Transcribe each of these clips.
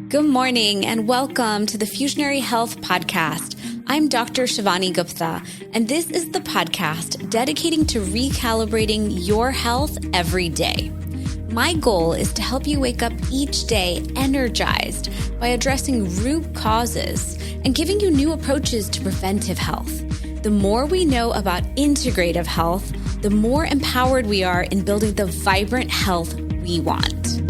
Good morning and welcome to the Fusionary Health Podcast. I'm Dr. Shivani Gupta, and this is the podcast dedicating to recalibrating your health every day. My goal is to help you wake up each day energized by addressing root causes and giving you new approaches to preventive health. The more we know about integrative health, the more empowered we are in building the vibrant health we want.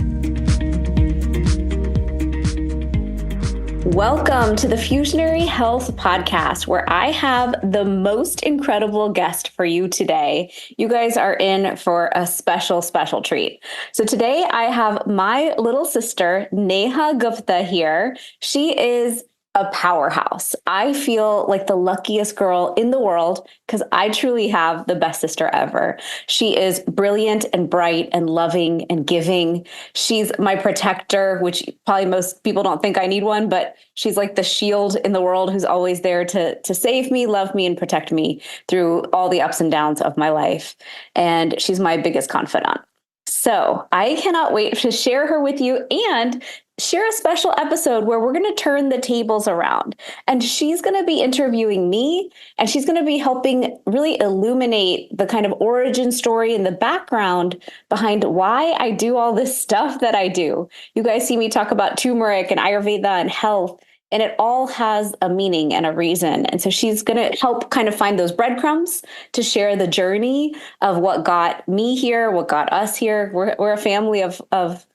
Welcome to the Fusionary Health Podcast, where I have the most incredible guest for you today. You guys are in for a special, special treat. So today I have my little sister, Neha Gupta here. She is a powerhouse. I feel like the luckiest girl in the world because I truly have the best sister ever. She is brilliant and bright and loving and giving. She's my protector, which probably most people don't think I need one, but she's like the shield in the world who's always there to save me, love me, and protect me through all the ups and downs of my life. And she's my biggest confidant. So I cannot wait to share her with you and share a special episode where we're going to turn the tables around. And she's going to be interviewing me, and she's going to be helping really illuminate the kind of origin story and the background behind why I do all this stuff that I do. You guys see me talk about turmeric and Ayurveda and health, and it all has a meaning and a reason. And so she's going to help kind of find those breadcrumbs to share the journey of what got me here, what got us here. We're a family of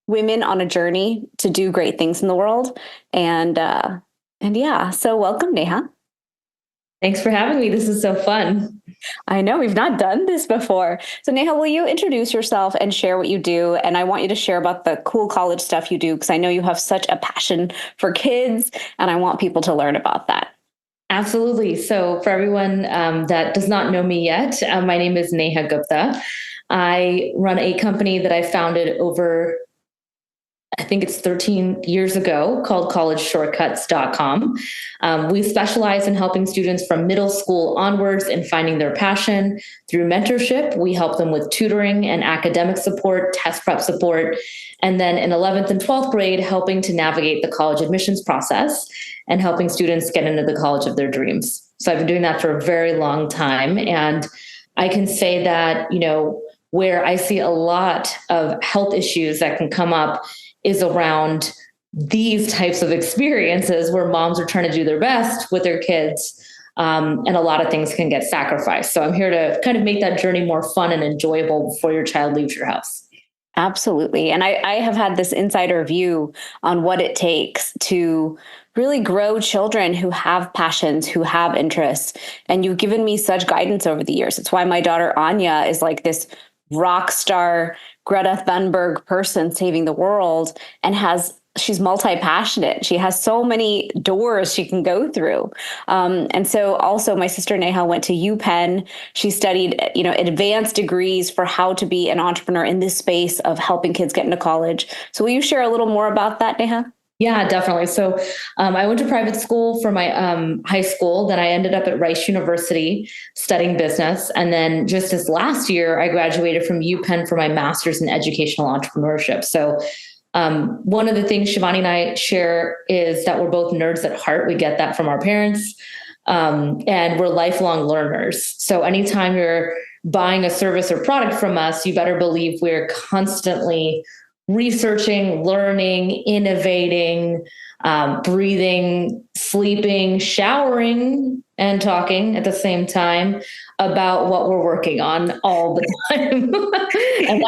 women on a journey to do great things in the world. And yeah, so welcome, Neha. Thanks for having me. This is so fun. I know we've not done this before. So Neha, will you introduce yourself and share what you do? And I want you to share about the cool college stuff you do, because I know you have such a passion for kids, and I want people to learn about that. Absolutely. So for everyone that does not know me yet, my name is Neha Gupta. I run a company that I founded over, I think it's 13 years ago, called collegeshortcuts.com. We specialize in helping students from middle school onwards in finding their passion through mentorship. We help them with tutoring and academic support, test prep support, and then in 11th and 12th grade, helping to navigate the college admissions process and helping students get into the college of their dreams. So I've been doing that for a very long time. And I can say that, where I see a lot of health issues that can come up is around these types of experiences where moms are trying to do their best with their kids. And a lot of things can get sacrificed. So I'm here to kind of make that journey more fun and enjoyable before your child leaves your house. Absolutely. And I have had this insider view on what it takes to really grow children who have passions, who have interests. And you've given me such guidance over the years. It's why my daughter Anya is like this rock star Greta Thunberg person saving the world, and she's multi-passionate. She has so many doors she can go through. And so also my sister Neha went to UPenn. She studied, advanced degrees for how to be an entrepreneur in this space of helping kids get into college. So will you share a little more about that, Neha? Yeah, definitely. So I went to private school for my high school. Then I ended up at Rice University studying business. And then just this last year, I graduated from UPenn for my master's in educational entrepreneurship. So one of the things Shivani and I share is that we're both nerds at heart. We get that from our parents. And we're lifelong learners. So anytime you're buying a service or product from us, you better believe we're constantly researching, learning, innovating, breathing, sleeping, showering, and talking at the same time about what we're working on all the time. And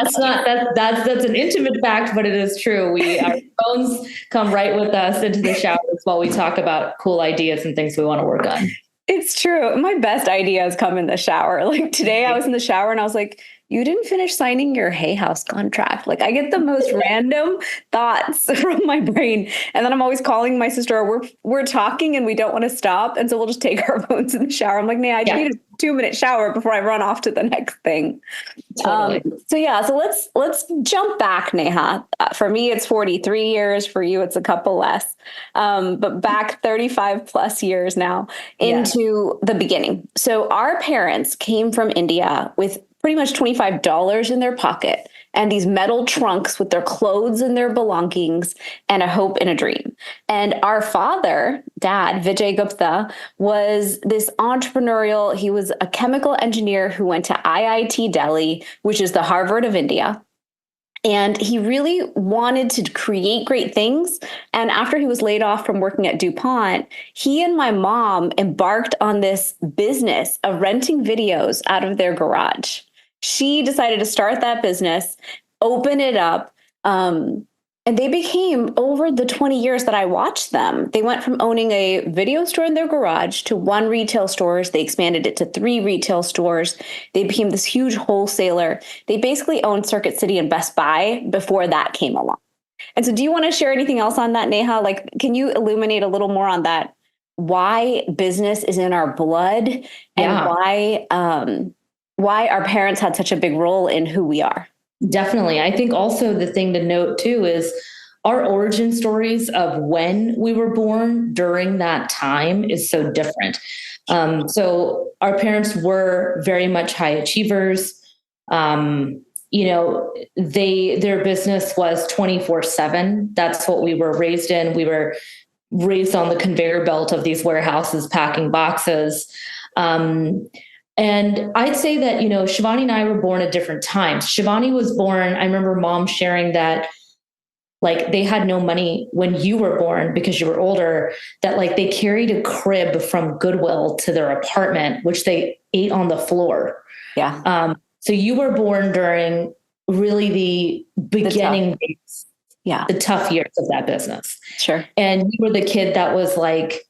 that's an intimate fact, but it is true. Our phones come right with us into the showers while we talk about cool ideas and things we want to work on. It's true. My best ideas come in the shower. Like today I was in the shower and I was like, you didn't finish signing your Hay House contract. Like I get the most random thoughts from my brain. And then I'm always calling my sister, or we're talking and we don't want to stop. And so we'll just take our phones in the shower. I'm like, nah, I just need a 2-minute shower before I run off to the next thing. Totally. So let's jump back, Neha. For me, it's 43 years. For you, it's a couple less. But back 35 plus years now into the beginning. So our parents came from India with pretty much $25 in their pocket and these metal trunks with their clothes and their belongings and a hope and a dream. And our father, Dad, Vijay Gupta, was this entrepreneurial, he was a chemical engineer who went to IIT Delhi, which is the Harvard of India. And he really wanted to create great things. And after he was laid off from working at DuPont, he and my mom embarked on this business of renting videos out of their garage. She decided to start that business, open it up. And they became, over the 20 years that I watched them, they went from owning a video store in their garage to 1 retail stores. They expanded it to 3 retail stores. They became this huge wholesaler. They basically owned Circuit City and Best Buy before that came along. And so do you want to share anything else on that, Neha? Like, can you illuminate a little more on that? Why business is in our blood and why our parents had such a big role in who we are? Definitely. I think also the thing to note too is our origin stories of when we were born during that time is so different. So our parents were very much high achievers. Their business was 24/7. That's what we were raised in. We were raised on the conveyor belt of these warehouses, packing boxes. And I'd say that, Shivani and I were born at different times. Shivani was born, I remember mom sharing that, like, they had no money when you were born because you were older, that like they carried a crib from Goodwill to their apartment, which they ate on the floor. Yeah. So you were born during really the beginning days, the tough years of that business. Sure. And you were the kid that was like,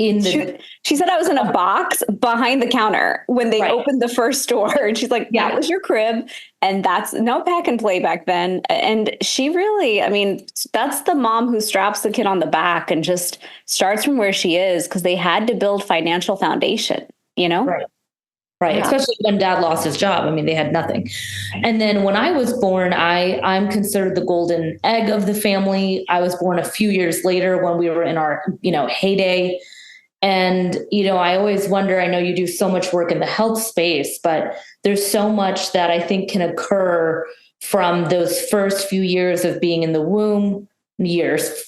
she said I was in a box behind the counter when they opened the first store. And she's like, that was your crib. And that's no pack and play back then. And she really, that's the mom who straps the kid on the back and just starts from where she is, because they had to build financial foundation, Right. Yeah. Especially when dad lost his job. They had nothing. And then when I was born, I'm considered the golden egg of the family. I was born a few years later when we were in our, heyday. And, I always wonder, I know you do so much work in the health space, but there's so much that I think can occur from those first few years of being in the womb,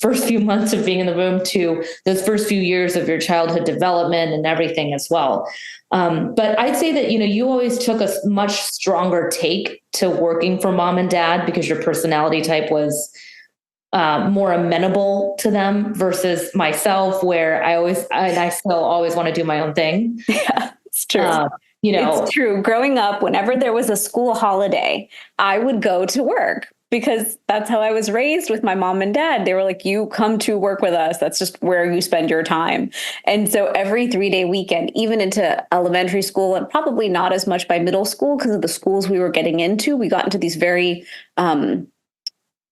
first few months of being in the womb to those first few years of your childhood development and everything as well. But I'd say that, you always took a much stronger take to working for mom and dad because your personality type was more amenable to them versus myself, where I still always want to do my own thing. Yeah, it's true. It's true. Growing up, whenever there was a school holiday, I would go to work because that's how I was raised with my mom and dad. They were like, you come to work with us. That's just where you spend your time. And so every 3-day weekend, even into elementary school, and probably not as much by middle school because of the schools we were getting into, we got into these very,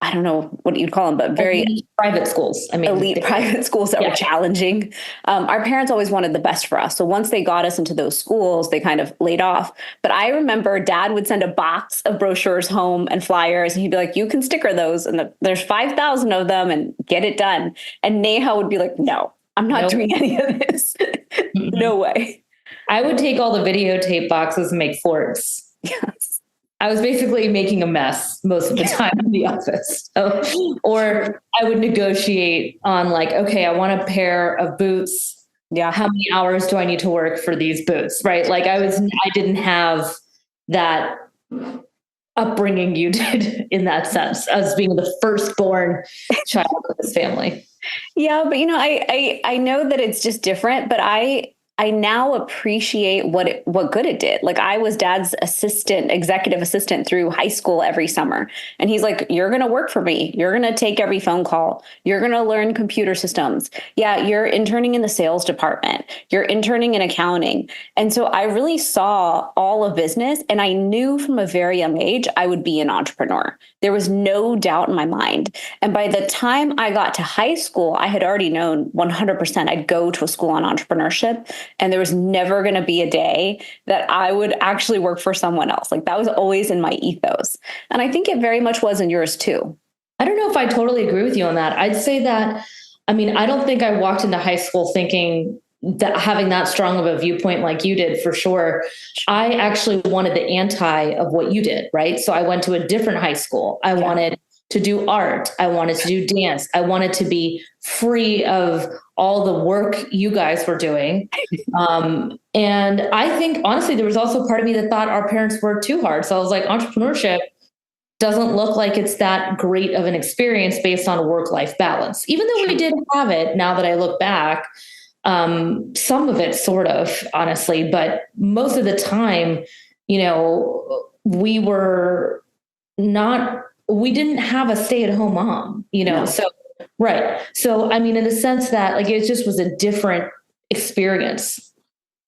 I don't know what you'd call them, but very elite private schools. Elite private schools that were challenging. Our parents always wanted the best for us. So once they got us into those schools, they kind of laid off. But I remember dad would send a box of brochures home and flyers, and he'd be like, you can sticker those. And there's 5,000 of them and get it done. And Neha would be like, no, I'm not doing any of this. No way. I would take all the videotape boxes and make forts. Yes. I was basically making a mess most of the time in the office. Or I would negotiate on like, okay, I want a pair of boots. Yeah. How many hours do I need to work for these boots? Right. Like I didn't have that upbringing you did in that sense as being the firstborn child of this family. Yeah. But I know that it's just different, but I I now appreciate what good it did. Like I was dad's executive assistant through high school every summer. And he's like, you're going to work for me. You're going to take every phone call. You're going to learn computer systems. Yeah. You're interning in the sales department. You're interning in accounting. And so I really saw all of business, and I knew from a very young age, I would be an entrepreneur. There was no doubt in my mind. And by the time I got to high school, I had already known 100% I'd go to a school on entrepreneurship. And there was never going to be a day that I would actually work for someone else. Like that was always in my ethos. And I think it very much was in yours too. I don't know if I totally agree with you on that. I'd say that, I mean, I don't think I walked into high school thinking that having that strong of a viewpoint like you did, for sure. I actually wanted the anti of what you did, right? So I went to a different high school. I wanted to do art. I wanted to do dance. I wanted to be free of all the work you guys were doing. And I think, honestly, there was also part of me that thought our parents worked too hard. So I was like, entrepreneurship doesn't look like it's that great of an experience based on work-life balance. Even though we did have it, now that I look back, some of it sort of, honestly, but most of the time, we didn't have a stay-at-home mom, No. So, right. So, I mean, in the sense that like, it just was a different experience.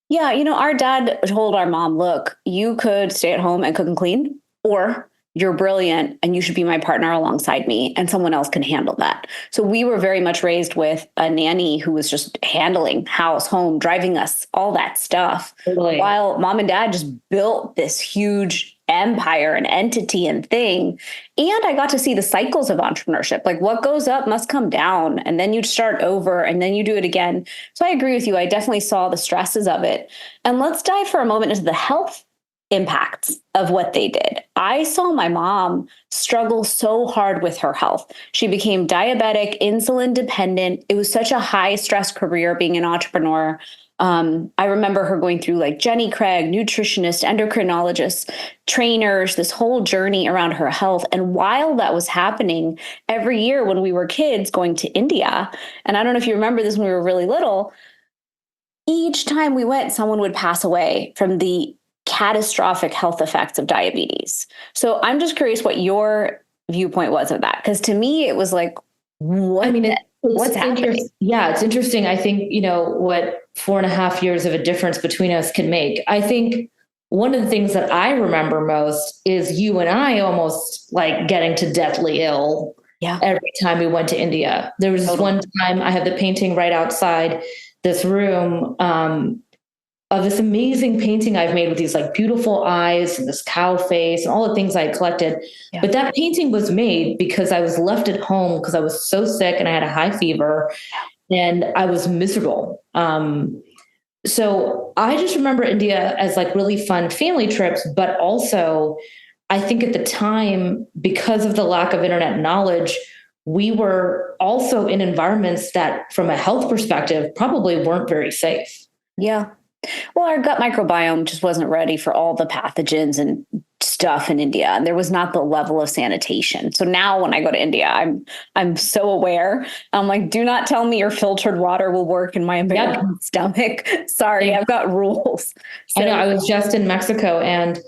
Yeah. Our dad told our mom, look, you could stay at home and cook and clean, or you're brilliant and you should be my partner alongside me, and someone else can handle that. So we were very much raised with a nanny who was just handling house, home, driving us, all that stuff. Totally. While mom and dad just built this huge empire and entity and thing. And I got to see the cycles of entrepreneurship. Like what goes up must come down, and then you start over and then you do it again. So I agree with you. I definitely saw the stresses of it. And let's dive for a moment into the health impacts of what they did. I saw my mom struggle so hard with her health. She became diabetic, insulin dependent. It was such a high stress career being an entrepreneur. I remember her going through like Jenny Craig, nutritionist, endocrinologist, trainers, this whole journey around her health. And while that was happening, every year when we were kids going to India, and I don't know if you remember this when we were really little, each time we went, someone would pass away from the catastrophic health effects of diabetes. So I'm just curious what your viewpoint was of that. Because to me, it was like, what's happening? Yeah, it's interesting. I think, what 4.5 years of a difference between us can make. I think one of the things that I remember most is you and I almost like getting to deathly ill every time we went to India. There was this one time, I have the painting right outside this room, of this amazing painting I've made with these like beautiful eyes and this cow face and all the things I had collected. Yeah. But that painting was made because I was left at home because I was so sick and I had a high fever and I was miserable. So I just remember India as like really fun family trips, but also I think at the time, because of the lack of internet knowledge, we were also in environments that from a health perspective probably weren't very safe. Yeah. Well, our gut microbiome just wasn't ready for all the pathogens and stuff in India. And there was not the level of sanitation. So now when I go to India, I'm so aware. I'm like, do not tell me your filtered water will work in my American stomach. Sorry, I've got rules. So, I know. I was just in Mexico and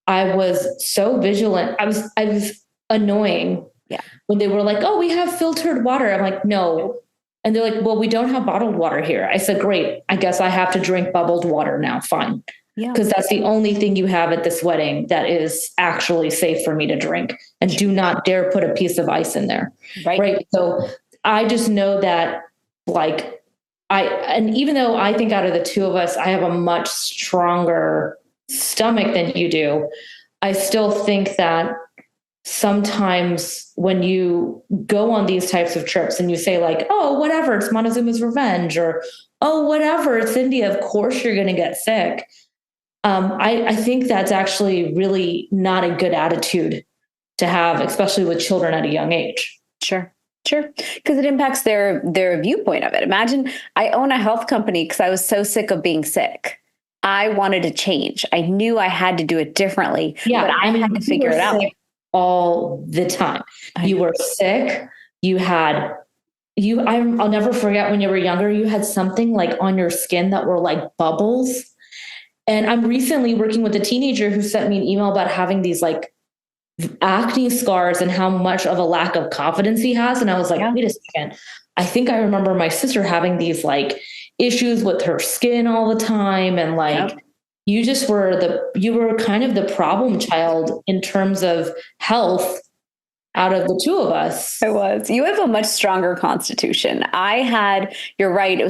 I was so vigilant. I was annoying when they were like, oh, we have filtered water. I'm like, no. And they're like, well, we don't have bottled water here. I said, great. I guess I have to drink bubbled water now. Fine. Yeah. Because that's the only thing you have at this wedding that is actually safe for me to drink. And do not dare put a piece of ice in there. Right. So I just know that and even though I think out of the two of us, I have a much stronger stomach than you do, I still think that sometimes when you go on these types of trips and you say like, oh, whatever, it's Montezuma's revenge, or, oh, whatever, it's India, of course you're going to get sick. I think that's actually really not a good attitude to have, especially with children at a young age. Sure. Because it impacts their viewpoint of it. Imagine I own a health company because I was so sick of being sick. I wanted to change. I knew I had to do it differently, but I had to figure it out. All the time. You were sick. You had, I'll never forget when you were younger, you had something like on your skin that were like bubbles. And I'm recently working with a teenager who sent me an email about having these like acne scars and how much of a lack of confidence he has. And I was like, wait a second. I think I remember my sister having these like issues with her skin all the time. And like, you were kind of the problem child in terms of health out of the two of us. I was. You have a much stronger constitution. You're right. It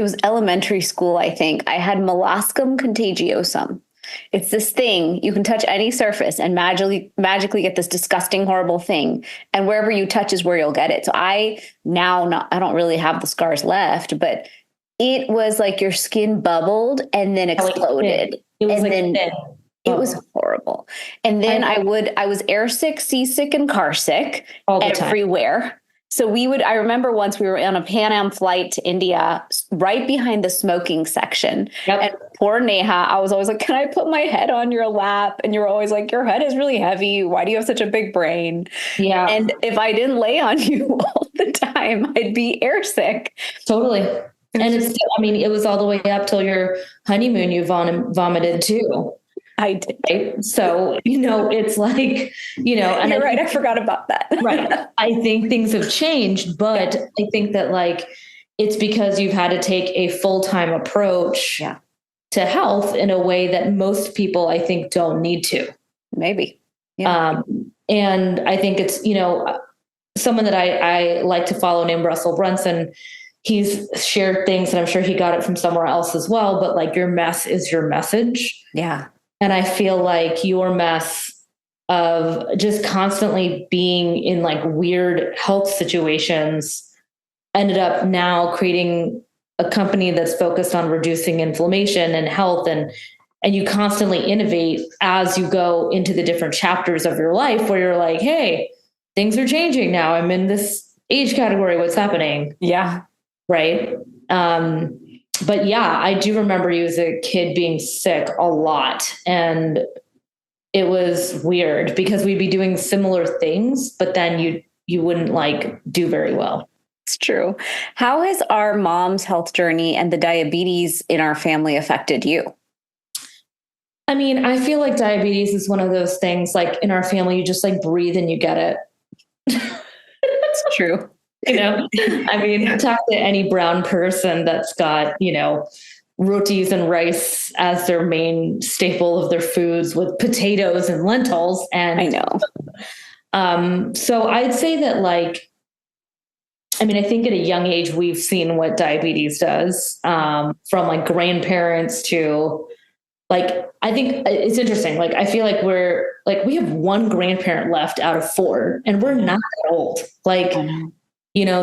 was elementary school, I think. I had molloscum contagiosum. It's this thing, you can touch any surface and magically get this disgusting, horrible thing. And wherever you touch is where you'll get it. So I don't really have the scars left, but it was like your skin bubbled and then exploded. It was it was horrible. And then I was airsick, seasick, and car sick all the everywhere. Time. So I remember once we were on a Pan Am flight to India, right behind the smoking section. And poor Neha, I was always like, can I put my head on your lap? And you're always like, your head is really heavy. Why do you have such a big brain? Yeah. And if I didn't lay on you all the time, I'd be airsick. Totally. And it was all the way up till your honeymoon, you vomited too. I did. Right? So, it's like, and you're right. I forgot about that. Right. I think things have changed, but I think that like, it's because you've had to take a full-time approach to health in a way that most people, I think, don't need to. Maybe. Yeah. And I think it's, someone that I like to follow named Russell Brunson. He's shared things, and I'm sure he got it from somewhere else as well, but like your mess is your message. Yeah. And I feel like your mess of just constantly being in like weird health situations ended up now creating a company that's focused on reducing inflammation and health. And you constantly innovate as you go into the different chapters of your life where you're like, hey, things are changing now. I'm in this age category. What's happening? Yeah. Right. But yeah, I do remember you as a kid being sick a lot, and it was weird because we'd be doing similar things, but then you wouldn't like do very well. It's true. How has our mom's health journey and the diabetes in our family affected you? I mean, I feel like diabetes is one of those things like in our family, you just like breathe and you get it. That's true. I mean, talk to any brown person that's got, rotis and rice as their main staple of their foods with potatoes and lentils. And I know. So I'd say that I think at a young age, we've seen what diabetes does, from like grandparents to I think it's interesting. Like, I feel like we have one grandparent left out of 4 and we're not that old.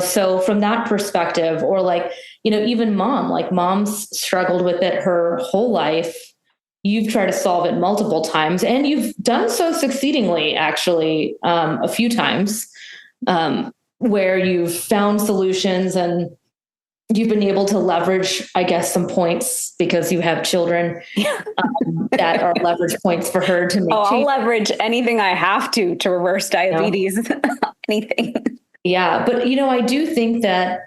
So from that perspective, or even mom's struggled with it her whole life. You've tried to solve it multiple times, and you've done so succeedingly, actually, a few times, where you've found solutions and you've been able to leverage, I guess, some points because you have children that are leverage points for her to make. I'll leverage anything I have to reverse diabetes, anything. Yeah. But, I do think that,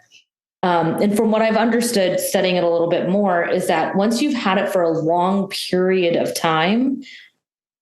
and from what I've understood studying it a little bit more, is that once you've had it for a long period of time,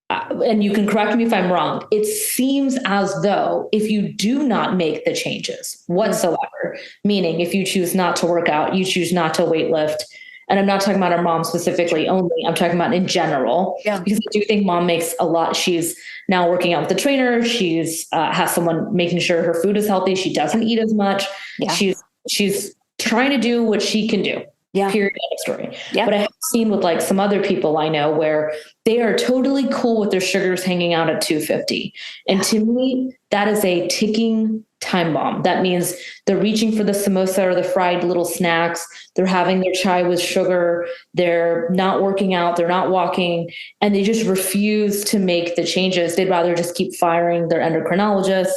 and you can correct me if I'm wrong, it seems as though if you do not make the changes whatsoever, meaning if you choose not to work out, you choose not to weight lift, and I'm not talking about our mom specifically only, I'm talking about in general, because I do think mom makes a lot. She's now working out with the trainer. She's has someone making sure her food is healthy. She doesn't eat as much. Yeah. She's trying to do what she can do. Yeah. Period. End of story. Yeah. But I have seen with some other people I know where they are totally cool with their sugars hanging out at 250. And to me, that is a ticking time bomb. That means they're reaching for the samosa or the fried little snacks. They're having their chai with sugar. They're not working out. They're not walking. And they just refuse to make the changes. They'd rather just keep firing their endocrinologist,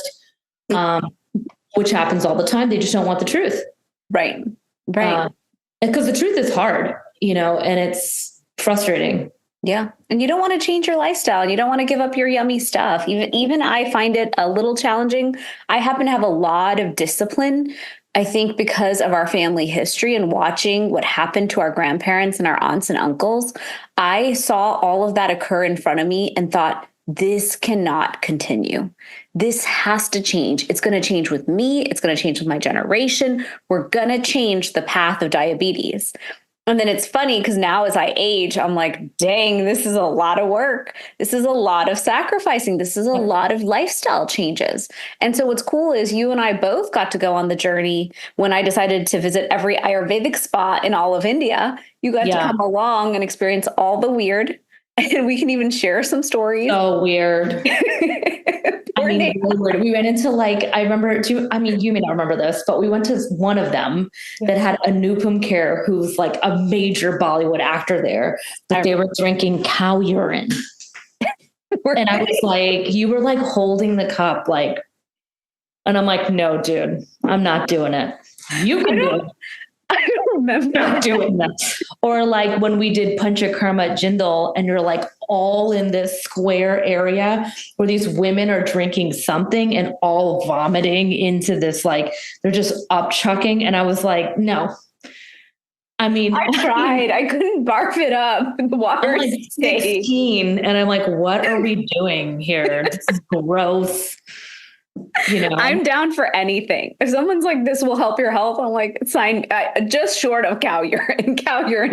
which happens all the time. They just don't want the truth. Right. Because the truth is hard, and it's frustrating. Yeah. And you don't want to change your lifestyle. And you don't want to give up your yummy stuff. Even I find it a little challenging. I happen to have a lot of discipline, I think, because of our family history and watching what happened to our grandparents and our aunts and uncles. I saw all of that occur in front of me and thought, this cannot continue. This has to change. It's going to change with me. It's going to change with my generation. We're going to change the path of diabetes. And then it's funny because now as I age, I'm like, dang, this is a lot of work. This is a lot of sacrificing. This is a lot of lifestyle changes. And so what's cool is you and I both got to go on the journey when I decided to visit every Ayurvedic spa in all of India. You got to come along and experience all the weird. And we can even share some stories. So weird. Really weird. We went into I remember, you may not remember this, but we went to one of them that had Anupam Kher, who's like a major Bollywood actor there, but they were drinking cow urine. And I was like, you were like holding the cup, and I'm like, no, dude, I'm not doing it. You can do it. I don't remember doing that. Or like when we did Panchakarma at Jindal and you're like all in this square area where these women are drinking something and all vomiting into this, they're just upchucking. And I was like, no. I tried. I couldn't barf it up. The water I'm 16 and I'm like, what are we doing here? This is gross. I'm down for anything. If someone's like, this will help your health, I'm like, sign, just short of cow urine.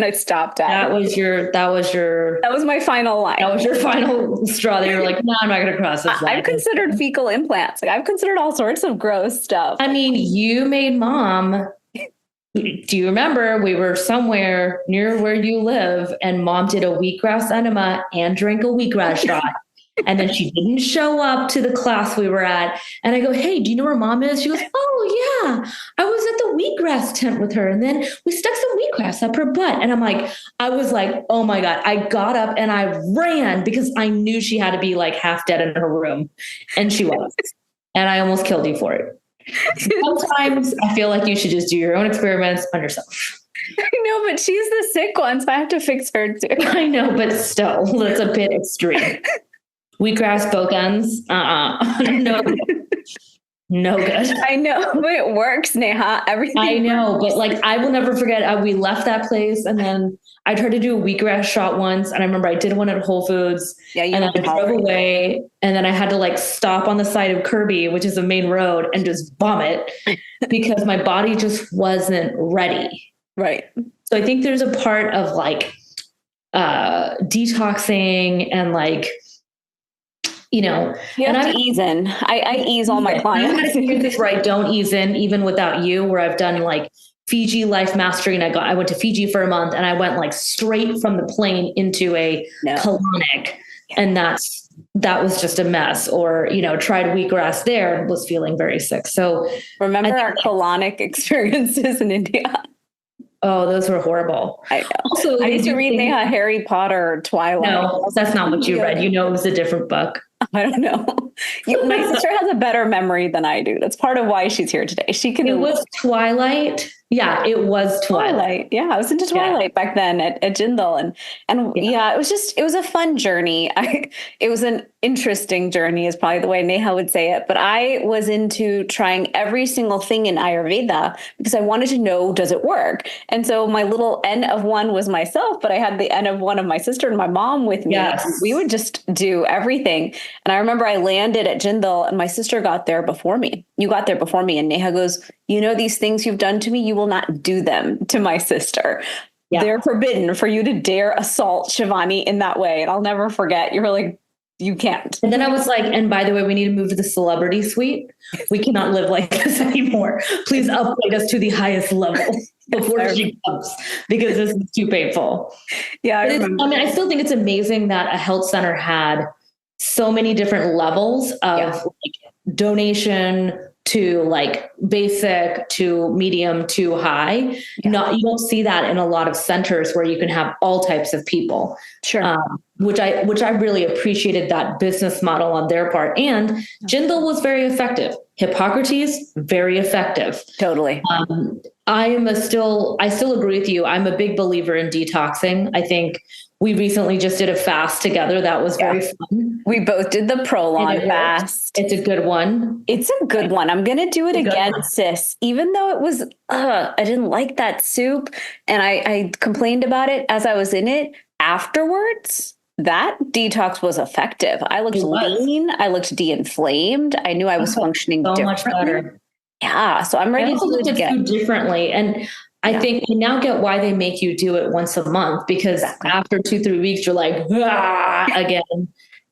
I stopped at. That was my final line. That was your final straw. They were like, no, I'm not going to cross this line. I've considered fecal implants. I've considered all sorts of gross stuff. You made mom. Do you remember we were somewhere near where you live and mom did a wheatgrass enema and drank a wheatgrass shot? And then she didn't show up to the class we were at. And I go, hey, do you know where mom is? She goes, oh, yeah, I was at the wheatgrass tent with her. And then we stuck some wheatgrass up her butt. And I was like, oh, my God. I got up and I ran because I knew she had to be half dead in her room. And she was. And I almost killed you for it. Sometimes I feel like you should just do your own experiments on yourself. I know, but she's the sick one, so I have to fix her too. I know, but still, that's a bit extreme. Wheatgrass bokens. No good. I know, but it works, Neha. Everything. I know, but I will never forget. We left that place, and then I tried to do a wheatgrass shot once, and I remember I did one at Whole Foods. Yeah, and then I drove away, and then I had to stop on the side of Kirby, which is a main road, and just vomit because my body just wasn't ready. Right. So I think there's a part of detoxing and you have to ease in. I ease all my clients. This right. Don't ease in even without you, where I've done Fiji life mastery. And I went to Fiji for a month and I went straight from the plane into a colonic. And that was just a mess. Or, tried wheatgrass there and was feeling very sick. So remember our colonic experiences in India? Oh, those were horrible. I know. Also, I used to read Neha Harry Potter or Twilight. No, that's not what you read. It was a different book. I don't know. My sister has a better memory than I do. That's part of why she's here today. It was Twilight. Yeah, it was Twilight. Yeah, I was into Twilight back then at Jindal. And it was a fun journey. It was an interesting journey is probably the way Neha would say it. But I was into trying every single thing in Ayurveda because I wanted to know, does it work? And so my little N of one was myself, but I had the N of one of my sister and my mom with me. Yes. We would just do everything. And I remember I landed at Jindal and my sister got there before me. You got there before me. And Neha goes, these things you've done to me, you will not do them to my sister. Yeah. They're forbidden for you to dare assault Shivani in that way. And I'll never forget. You were like, you can't. And then I was like, and by the way, we need to move to the celebrity suite. We cannot live like this anymore. Please upgrade us to the highest level before she comes because this is too painful. Yeah. I still think it's amazing that a health center had so many different levels of donation to basic to medium to high. You don't see that in a lot of centers where you can have all types of people. Sure. which I really appreciated that business model on their part. And Jindal was very effective. Hippocrates, very effective. Totally. I still agree with you. I'm a big believer in detoxing. I think we recently just did a fast together. That was very fun. We both did the Prolong fast. It's a good one. It's a good one. I'm going to do it again, sis. Even though it was, I didn't like that soup and I complained about it as I was in it. Afterwards, that detox was effective. I looked lean. I looked de-inflamed. I knew I was functioning so differently. Much better. Yeah. So I'm ready to do it again. Differently. And I think I now get why they make you do it once a month, because after 2-3 weeks, you're like, again,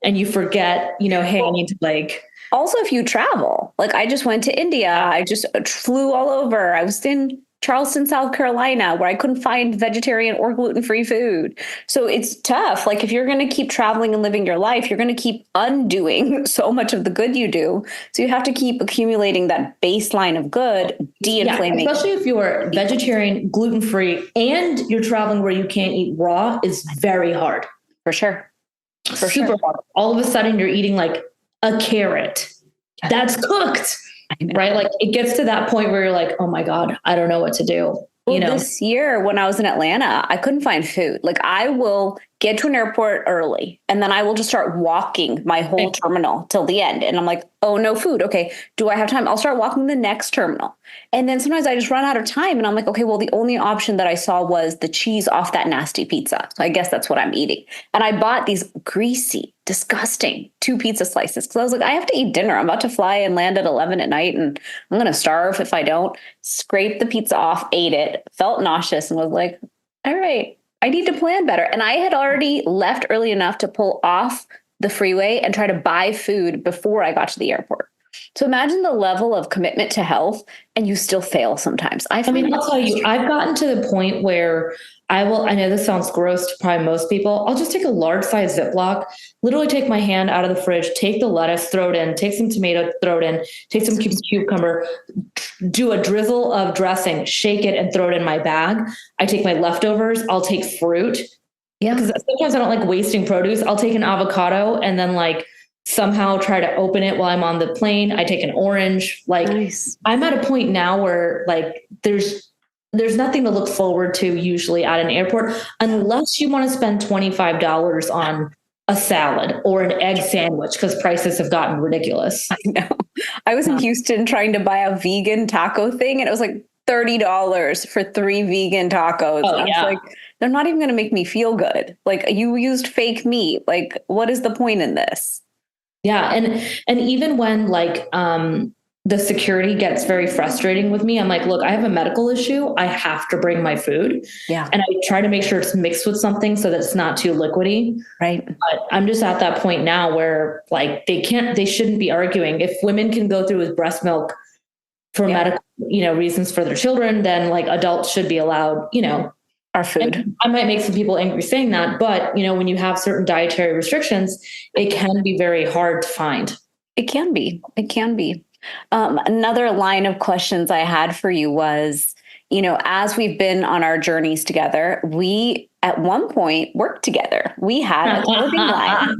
and you forget, hey, I need to Also, if you travel, I just went to India, I just flew all over. I was in Charleston, South Carolina, where I couldn't find vegetarian or gluten-free food. So it's tough. If you're going to keep traveling and living your life, you're going to keep undoing so much of the good you do. So you have to keep accumulating that baseline of good, de-inflaming. Especially if you're vegetarian, gluten-free, and you're traveling where you can't eat raw, is very hard. For sure. Super hard. All of a sudden you're eating a carrot that's cooked. Right? It gets to that point where you're like, oh my God, I don't know what to do. This year when I was in Atlanta, I couldn't find food. I will get to an airport early and then I will just start walking my whole terminal till the end. And I'm like, oh, no food. Okay. Do I have time? I'll start walking the next terminal. And then sometimes I just run out of time and I'm like, okay, well, the only option that I saw was the cheese off that nasty pizza. So I guess that's what I'm eating. And I bought these greasy, disgusting 2 pizza slices because I was like, I have to eat dinner. I'm about to fly and land at 11 at night and I'm going to starve if I don't. Scraped the pizza off, ate it, felt nauseous and was like, all right, I need to plan better. And I had already left early enough to pull off the freeway and try to buy food before I got to the airport. So imagine the level of commitment to health and you still fail sometimes. I'll tell you, I've gotten to the point where I know this sounds gross to probably most people. I'll just take a large size Ziploc, literally take my hand out of the fridge, take the lettuce, throw it in, take some tomato, throw it in, take some cucumber, do a drizzle of dressing, shake it and throw it in my bag. I take my leftovers. I'll take fruit. Yeah. Because sometimes I don't like wasting produce. I'll take an avocado and then somehow try to open it while I'm on the plane. I take an orange. Nice. I'm at a point now where there's nothing to look forward to usually at an airport, unless you want to spend $25 on a salad or an egg sandwich, because prices have gotten ridiculous. I know. I was in Houston trying to buy a vegan taco thing and it was $30 for 3 vegan tacos. Oh, and I was they're not even going to make me feel good. You used fake meat. What is the point in this? Yeah. And even when the security gets very frustrating with me, I'm like, look, I have a medical issue. I have to bring my food. Yeah. And I try to make sure it's mixed with something so that it's not too liquidy. Right. But I'm just at that point now where they shouldn't be arguing. If women can go through with breast milk for medical, reasons for their children, then adults should be allowed, our food. And I might make some people angry saying that, but when you have certain dietary restrictions, it can be very hard to find. It can be. Another line of questions I had for you was, as we've been on our journeys together, we at one point worked together. We had a clothing line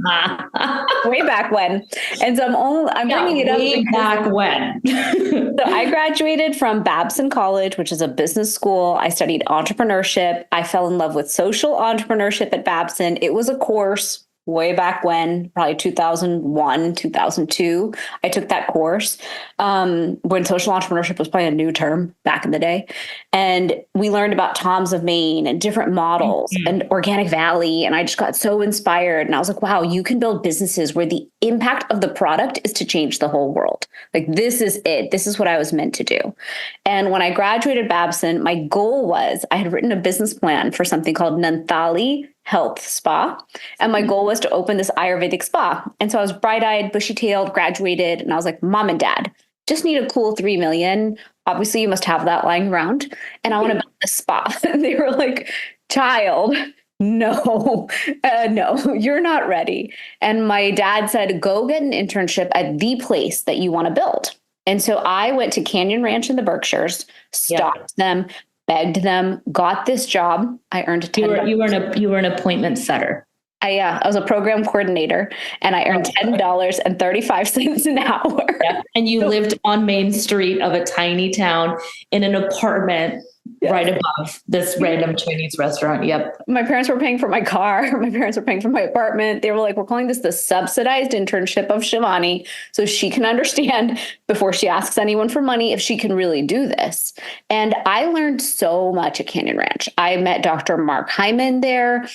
way back when. And so I'm bringing it up. Way back when. So I graduated from Babson College, which is a business school. I studied entrepreneurship. I fell in love with social entrepreneurship at Babson. It was a course way back when, probably 2001, 2002, I took that course when social entrepreneurship was probably a new term back in the day. And we learned about Toms of Maine and different models and Organic Valley. And I just got so inspired. And I was like, wow, you can build businesses where the impact of the product is to change the whole world. This is it. This is what I was meant to do. And when I graduated Babson, my goal was I had written a business plan for something called Nanthali Health Spa. And my goal was to open this Ayurvedic spa. And so I was bright-eyed, bushy-tailed, graduated. And I was like, Mom and Dad, just need a cool 3 million. Obviously, you must have that lying around. And I want to build a spa. And they were like, child, no, you're not ready. And my dad said, go get an internship at the place that you want to build. And so I went to Canyon Ranch in the Berkshires, stalked them, begged them, got this job. I earned $10. You were an appointment setter. I was a program coordinator and I earned $10.35 an hour. Yeah. And you lived on Main Street of a tiny town in an apartment right above this random Chinese restaurant. Yep. My parents were paying for my car. My parents were paying for my apartment. They were like, we're calling this the subsidized internship of Shivani so she can understand before she asks anyone for money if she can really do this. And I learned so much at Canyon Ranch. I met Dr. Mark Hyman there.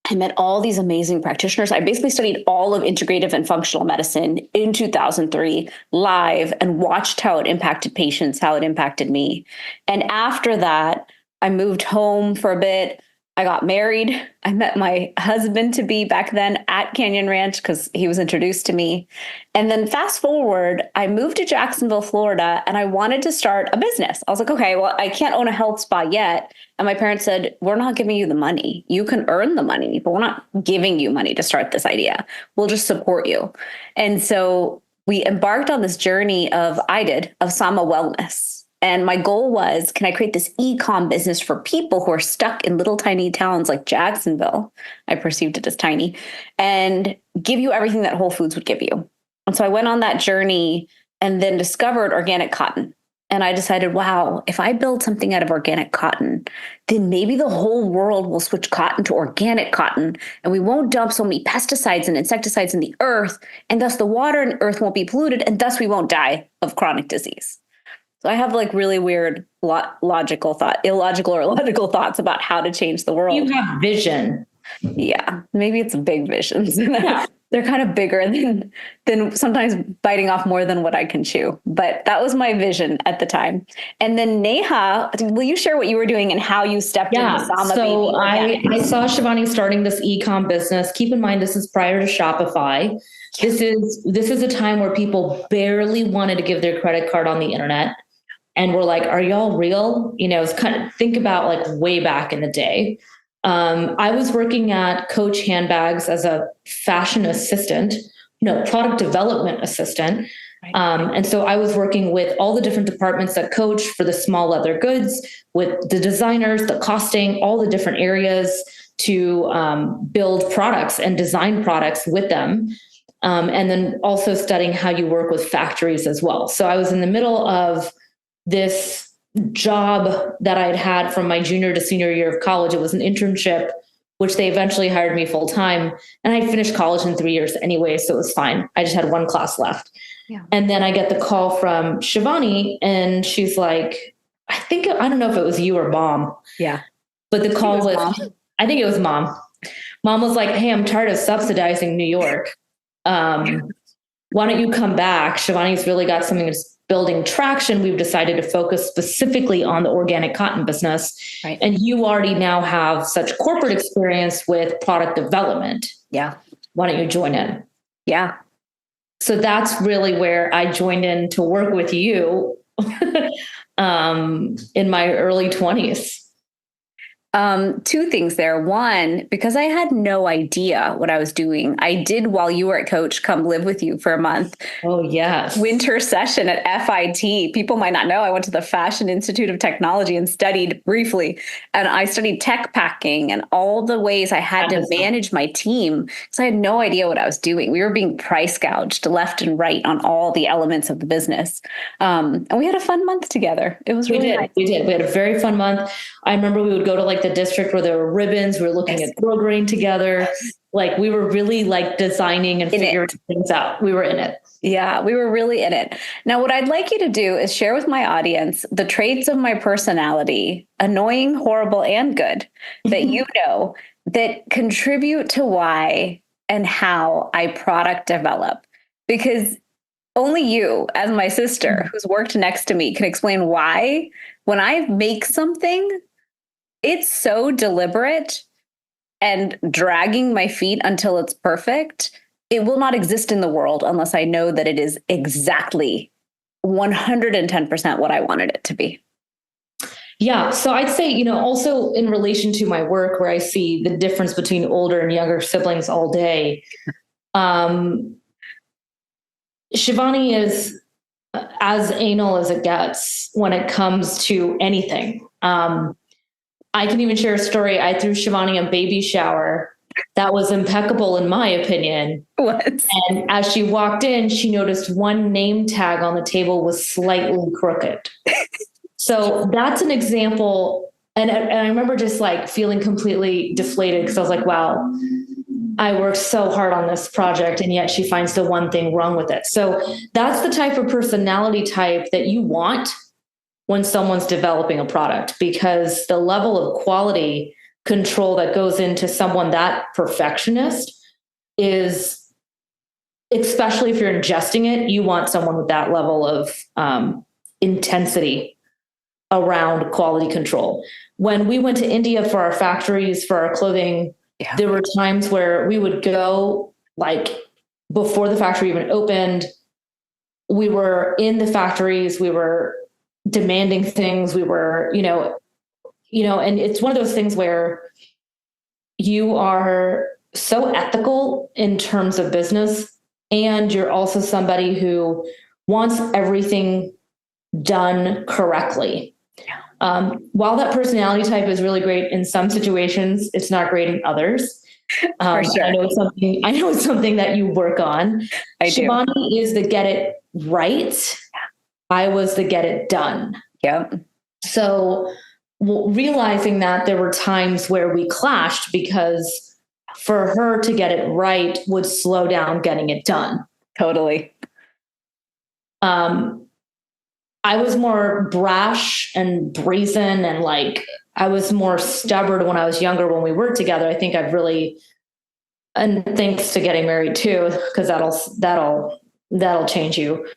I met all these amazing practitioners. I basically studied all of integrative and functional medicine in 2003 live and watched how it impacted patients, how it impacted me. And after that, I moved home for a bit. I got married. I met my husband to be back then at Canyon Ranch because he was introduced to me. And then fast forward, I moved to Jacksonville, Florida, and I wanted to start a business. I was like, okay, well, I can't own a health spa yet. And my parents said, we're not giving you the money. You can earn the money, but we're not giving you money to start this idea. We'll just support you. And so we embarked on this journey of Sama Wellness. And my goal was, can I create this e-com business for people who are stuck in little tiny towns like Jacksonville? I perceived it as tiny, and give you everything that Whole Foods would give you. And so I went on that journey and then discovered organic cotton. And I decided, wow, if I build something out of organic cotton, then maybe the whole world will switch cotton to organic cotton, and we won't dump so many pesticides and insecticides in the earth, and thus the water and earth won't be polluted, and thus we won't die of chronic disease. So I have like really weird illogical or illogical thoughts about how to change the world. You have vision. Yeah, maybe it's big visions. Yeah. They're kind of bigger than sometimes biting off more than what I can chew. But that was my vision at the time. And then Neha, will you share what you were doing and how you stepped into Sama So I saw Shivani starting this e-com business. Keep in mind, this is prior to Shopify. This is a time where people barely wanted to give their credit card on the internet. And we're like, are y'all real? It's kind of think about like way back in the day. I was working at Coach Handbags as a fashion assistant, product development assistant. Right. And so I was working with all the different departments at Coach for the small leather goods, with the designers, the costing, all the different areas to build products and design products with them. And then also studying how you work with factories as well. So I was in the middle of this job that I'd had from my junior to senior year of college. It was an internship, which they eventually hired me full time. And I finished college in 3 years anyway, so it was fine. I just had one class left. Yeah. And then I get the call from Shivani, and she's like, I don't know if it was you or mom. Yeah. But the call was I think it was mom. Mom was like, hey, I'm tired of subsidizing New York. Why don't you come back? Shivani's really got something that's building traction. We've decided to focus specifically on the organic cotton business. Right. And you already now have such corporate experience with product development. Yeah. Why don't you join in? Yeah. So that's really where I joined in to work with you in my early 20s. Two things there. One, because I had no idea what I was doing. I did, while you were at Coach, come live with you for a month. Oh, yes. Winter session at FIT. People might not know. I went to the Fashion Institute of Technology and studied briefly. And I studied tech packing and all the ways I had to manage my team because I had no idea what I was doing. We were being price gouged left and right on all the elements of the business. And we had a fun month together. It was really nice. We did. We had a very fun month. I remember we would go to like the district where there were ribbons. We were looking at brokering together. Like we were really like designing and figuring things out. We were in it. Yeah, we were really in it. Now, what I'd like you to do is share with my audience the traits of my personality, annoying, horrible, and good, that you know that contribute to why and how I product develop. Because only you, as my sister, who's worked next to me, can explain why when I make something, it's so deliberate and dragging my feet until it's perfect. It will not exist in the world unless I know that it is exactly 110% what I wanted it to be. Yeah. So I'd say, also in relation to my work where I see the difference between older and younger siblings all day, Shivani is as anal as it gets when it comes to anything. I can even share a story. I threw Shivani a baby shower that was impeccable in my opinion. What? And as she walked in, she noticed one name tag on the table was slightly crooked. So that's an example. And I remember just like feeling completely deflated because I was like, wow, I worked so hard on this project and yet she finds the one thing wrong with it. So that's the type of personality type that you want when someone's developing a product, because the level of quality control that goes into someone that perfectionist is, especially if you're ingesting it, you want someone with that level of intensity around quality control. When we went to India for our factories, for our clothing, there were times where we would go like before the factory even opened. We were in the factories, we were demanding things, we were, and it's one of those things where you are so ethical in terms of business, and you're also somebody who wants everything done correctly. While that personality type is really great in some situations, it's not great in others. For sure. I know it's something that you work on. Shivani is the get it right. I was the get it done. Yep. So realizing that there were times where we clashed because for her to get it right would slow down getting it done. Totally. I was more brash and brazen, and like I was more stubborn when I was younger. When we worked together, I think I've really, and thanks to getting married too, because that'll change you.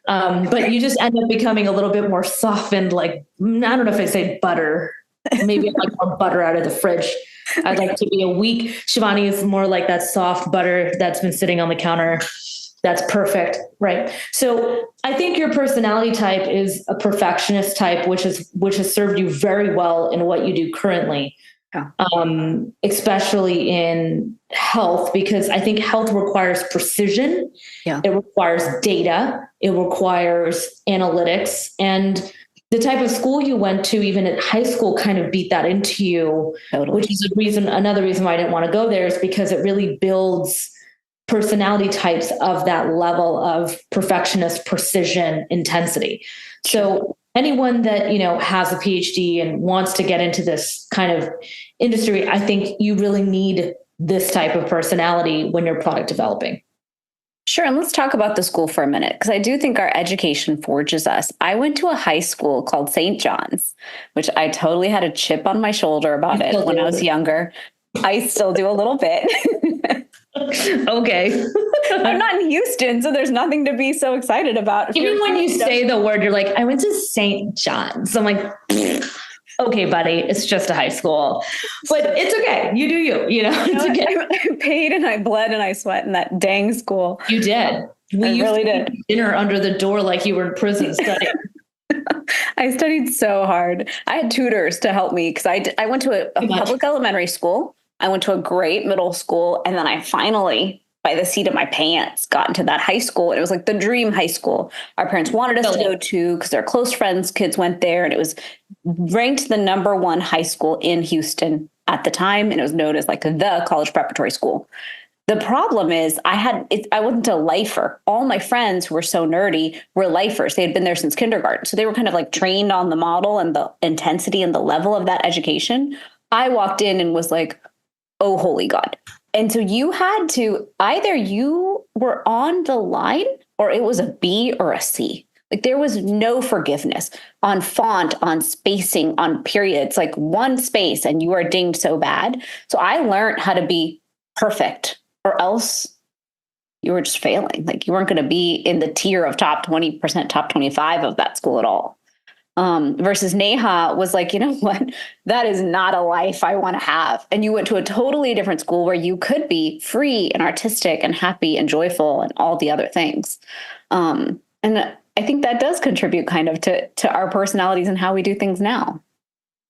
But you just end up becoming a little bit more softened. Like, I don't know if I say butter, maybe like more butter out of the fridge. I'd like to be a weak. Shivani is more like that soft butter that's been sitting on the counter. That's perfect. Right. So I think your personality type is a perfectionist type, which has served you very well in what you do currently. Yeah. Especially in health, because I think health requires precision. Yeah. It requires data. It requires analytics. And the type of school you went to, even at high school, kind of beat that into you, totally. Which is another reason why I didn't want to go there, is because it really builds personality types of that level of perfectionist precision intensity. So anyone that, has a PhD and wants to get into this kind of industry, I think you really need this type of personality when you're product developing. Sure. And let's talk about the school for a minute, because I do think our education forges us. I went to a high school called St. John's, which I totally had a chip on my shoulder about it when I was younger. I still do a little bit. Okay. I'm not in Houston, so there's nothing to be so excited about. Even when you say the word, you're like, I went to St. John's. I'm like, okay, buddy, it's just a high school, but it's okay. You do you, it's okay. I paid and I bled and I sweat in that dang school. You did. We really did. Dinner under the door like you were in prison studying. I studied so hard. I had tutors to help me because I went to a public elementary school. I went to a great middle school. And then I finally, by the seat of my pants, got into that high school. And it was like the dream high school our parents wanted us to go to because their close friends' kids went there. And it was ranked the #1 high school in Houston at the time. And it was known as like the college preparatory school. The problem is I wasn't a lifer. All my friends who were so nerdy were lifers. They had been there since kindergarten. So they were kind of like trained on the model and the intensity and the level of that education. I walked in and was like, oh, holy God. And so you had to, either you were on the line or it was a B or a C. Like there was no forgiveness on font, on spacing, on periods, like one space and you are dinged so bad. So I learned how to be perfect, or else you were just failing. Like you weren't going to be in the tier of top 20%, top 25 of that school at all. Versus Neha was like, you know what, that is not a life I want to have. And you went to a totally different school where you could be free and artistic and happy and joyful and all the other things. And I think that does contribute kind of to our personalities and how we do things now.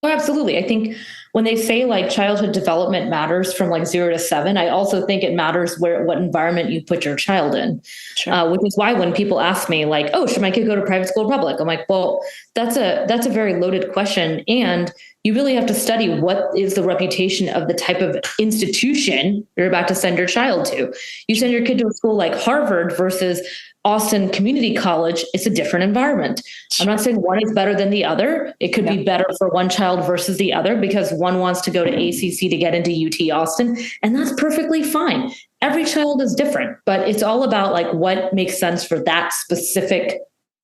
Oh, absolutely. I think when they say like childhood development matters from like 0 to 7, I also think it matters what environment you put your child in. Sure. Which is why when people ask me like, oh, should my kid go to private school or public? I'm like, well, that's a very loaded question. And you really have to study what is the reputation of the type of institution you're about to send your child to. You send your kid to a school like Harvard versus Austin Community College, it's a different environment. I'm not saying one is better than the other. It could be better for one child versus the other because one wants to go to ACC to get into UT Austin, and that's perfectly fine. Every child is different, but it's all about like what makes sense for that specific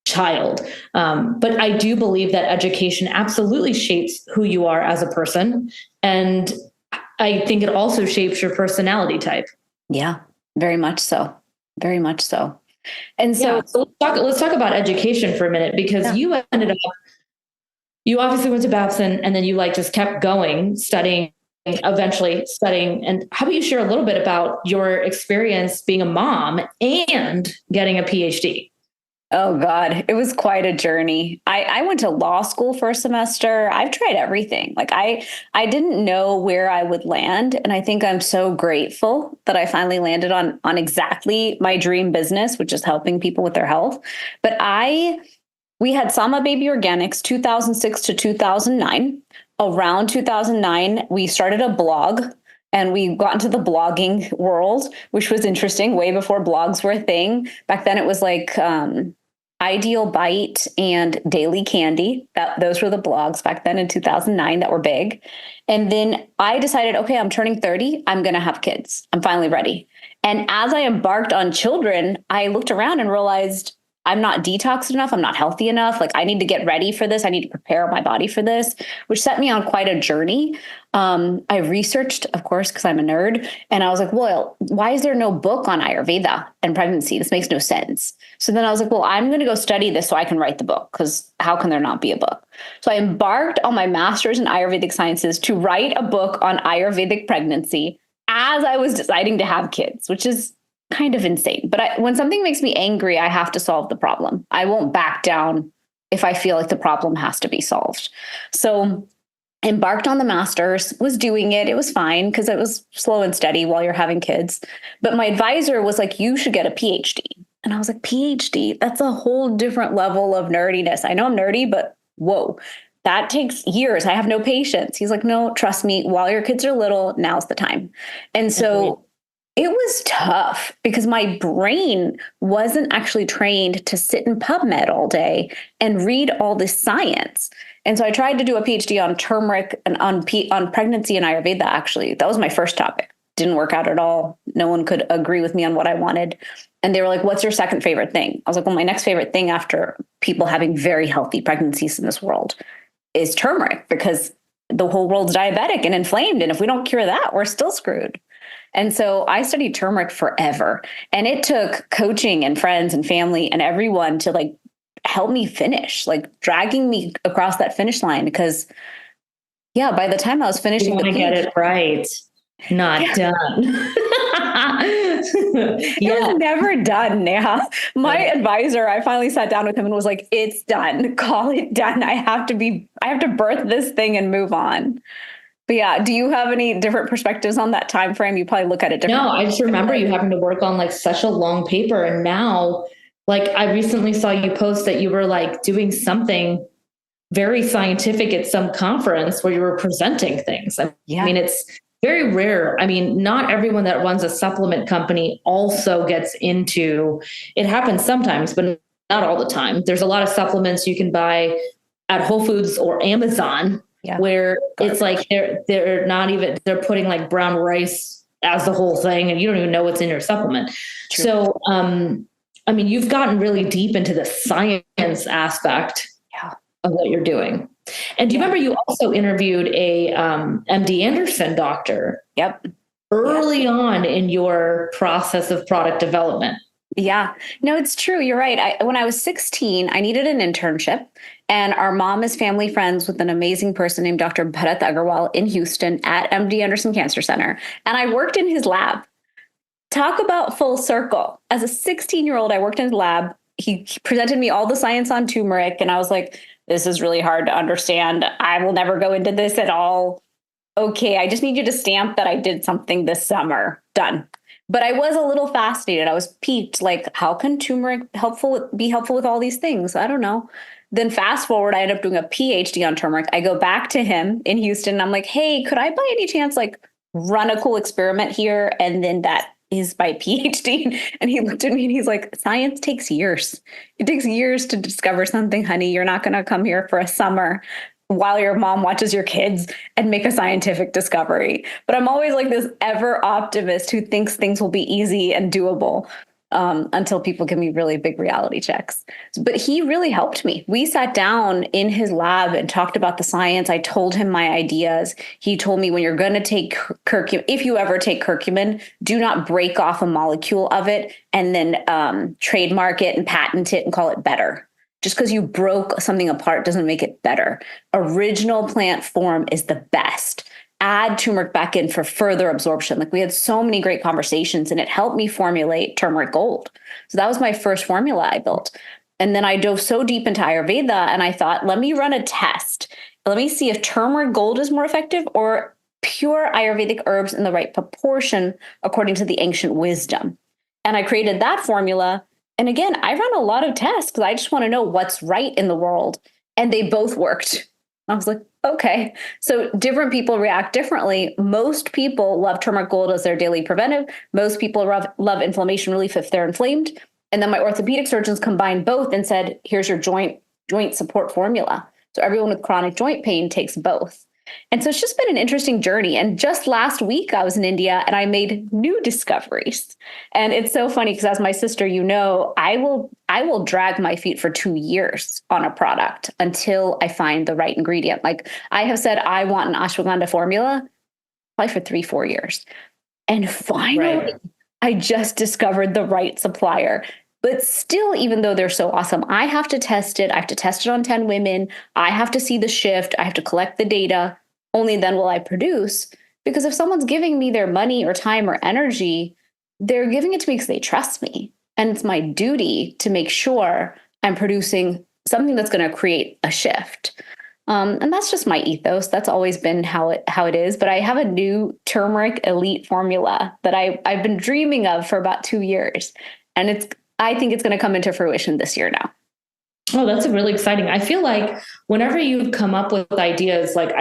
child. But I do believe that education absolutely shapes who you are as a person. And I think it also shapes your personality type. Yeah, very much so. Very much so. And so, let's talk about education for a minute, because you obviously went to Babson and then you like just kept going, eventually studying. And how about you share a little bit about your experience being a mom and getting a PhD? Oh God, it was quite a journey. I went to law school for a semester. I've tried everything. Like I didn't know where I would land. And I think I'm so grateful that I finally landed on exactly my dream business, which is helping people with their health. But we had Sama Baby Organics 2006 to 2009. Around 2009, we started a blog. And we got into the blogging world, which was interesting, way before blogs were a thing. Back then it was like Ideal Bite and Daily Candy. Those were the blogs back then in 2009 that were big. And then I decided, okay, I'm turning 30. I'm going to have kids. I'm finally ready. And as I embarked on children, I looked around and realized I'm not detoxed enough. I'm not healthy enough. Like I need to get ready for this. I need to prepare my body for this, which set me on quite a journey. I researched, of course, because I'm a nerd. And I was like, well, why is there no book on Ayurveda and pregnancy? This makes no sense. So then I was like, well, I'm going to go study this so I can write the book, because how can there not be a book? So I embarked on my master's in Ayurvedic sciences to write a book on Ayurvedic pregnancy as I was deciding to have kids, which is kind of insane. But when something makes me angry, I have to solve the problem. I won't back down if I feel like the problem has to be solved. So embarked on the master's, was doing it. It was fine because it was slow and steady while you're having kids. But my advisor was like, you should get a PhD. And I was like, PhD? That's a whole different level of nerdiness. I know I'm nerdy, but whoa, that takes years. I have no patience. He's like, no, trust me, while your kids are little, now's the time. And so it was tough because my brain wasn't actually trained to sit in PubMed all day and read all this science. And so I tried to do a PhD on turmeric and on pregnancy and Ayurveda, actually. That was my first topic. Didn't work out at all. No one could agree with me on what I wanted. And they were like, what's your second favorite thing? I was like, well, my next favorite thing after people having very healthy pregnancies in this world is turmeric, because the whole world's diabetic and inflamed. And if we don't cure that, we're still screwed. And so I studied turmeric forever. And it took coaching and friends and family and everyone to like help me finish, like dragging me across that finish line. Because by the time I was finishing, you want to get it right, not done. It was never done, Neha. My advisor, I finally sat down with him and was like, it's done. Call it done. I have to birth this thing and move on. But do you have any different perspectives on that time frame? You probably look at it differently. No, I just remember you having to work on like such a long paper. And now, like I recently saw you post that you were like doing something very scientific at some conference where you were presenting things. I mean, it's very rare. I mean, not everyone that runs a supplement company also gets into it. Happens sometimes, but not all the time. There's a lot of supplements you can buy at Whole Foods or Amazon where it's like they're not even, they're putting like brown rice as the whole thing and you don't even know what's in your supplement. True. So, I mean, you've gotten really deep into the science aspect of what you're doing. And do you remember you also interviewed a MD Anderson doctor early on in your process of product development? Yeah, no, it's true. You're right. When I was 16, I needed an internship, and our mom is family friends with an amazing person named Dr. Bharat Agarwal in Houston at MD Anderson Cancer Center. And I worked in his lab. Talk about full circle. As a 16-year-old, I worked in his lab. He presented me all the science on turmeric, and I was like, this is really hard to understand. I will never go into this at all. okay, I just need you to stamp that I did something this summer. Done. But I was a little fascinated. I was piqued. Like, how can turmeric be helpful with all these things? I don't know. Then fast forward, I end up doing a PhD on turmeric. I go back to him in Houston. And I'm like, hey, could I by any chance like run a cool experiment here? And then that is my PhD. And he looked at me and he's like, science takes years. It takes years to discover something, honey. You're not going to come here for a summer while your mom watches your kids and make a scientific discovery. But I'm always like this ever optimist who thinks things will be easy and doable until people give me really big reality checks. But he really helped me. We sat down in his lab and talked about the science. I told him my ideas. He told me when you're going to take curcumin, if you ever take curcumin, do not break off a molecule of it and then trademark it and patent it and call it better. Just because you broke something apart doesn't make it better. Original plant form is the best. Add turmeric back in for further absorption. Like we had so many great conversations and it helped me formulate turmeric gold. So that was my first formula I built. And then I dove so deep into Ayurveda and I thought, let me run a test. Let me see if turmeric gold is more effective or pure Ayurvedic herbs in the right proportion according to the ancient wisdom. And I created that formula. And again, I run a lot of tests because I just want to know what's right in the world. And they both worked. I was like, okay. So different people react differently. Most people love turmeric gold as their daily preventive. Most people love inflammation relief if they're inflamed. And then my orthopedic surgeons combined both and said, here's your joint support formula. So everyone with chronic joint pain takes both. And so it's just been an interesting journey. And just last week, I was in India and I made new discoveries. And it's so funny because as my sister, I will drag my feet for 2 years on a product until I find the right ingredient. Like I have said, I want an ashwagandha formula probably for 3-4 years. And finally, I just discovered the right supplier. But still, even though they're so awesome, I have to test it. I have to test it on 10 women. I have to see the shift. I have to collect the data. Only then will I produce. Because if someone's giving me their money or time or energy, they're giving it to me because they trust me. And it's my duty to make sure I'm producing something that's going to create a shift. And that's just my ethos. That's always been how it is. But I have a new turmeric elite formula that I've been dreaming of for about 2 years. And I think it's going to come into fruition this year now. Oh, that's really exciting. I feel like whenever you come up with ideas, like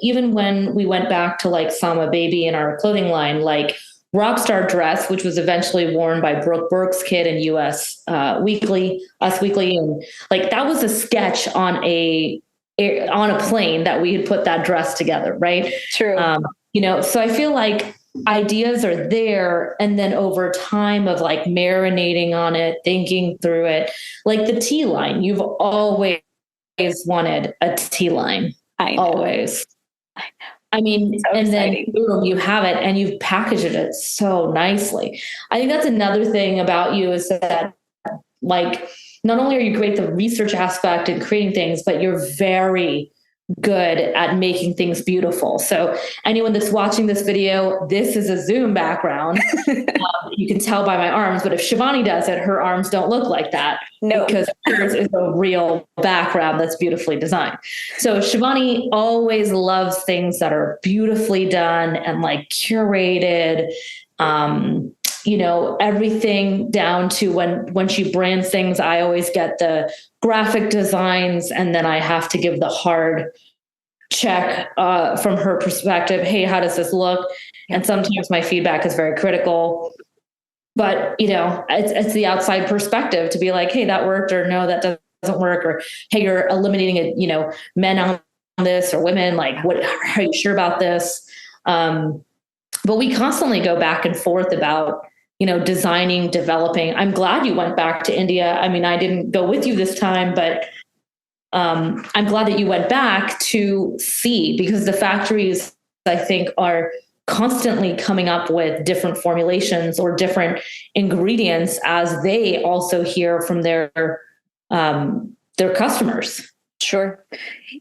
even when we went back to like Sama Baby in our clothing line, like Rockstar Dress, which was eventually worn by Brooke Burke's kid in US Weekly, Us Weekly. And like, that was a sketch on a plane that we had put that dress together. Right. True. So I feel like ideas are there. And then over time of like marinating on it, thinking through it, like the tea line, you've always wanted a tea line. I know. Always. I mean, so and exciting. Then boom, you have it and you've packaged it so nicely. I think that's another thing about you is that like, not only are you great at the research aspect and creating things, but you're very good at making things beautiful. So anyone that's watching this video, this is a Zoom background. You can tell by my arms, but if Shivani does it, her arms don't look like that. No, because hers is a real background that's beautifully designed. So Shivani always loves things that are beautifully done and like curated. Everything down to when she brands things, I always get the graphic designs and then I have to give the hard check from her perspective. Hey, how does this look? And sometimes my feedback is very critical, but it's the outside perspective to be like, hey, that worked, or no, that doesn't work, or hey, you're eliminating it, men on this or women, like what, are you sure about this? But we constantly go back and forth about designing, developing. I'm glad you went back to India. I mean, I didn't go with you this time, but I'm glad that you went back to see, because the factories, I think, are constantly coming up with different formulations or different ingredients as they also hear from their customers. Sure.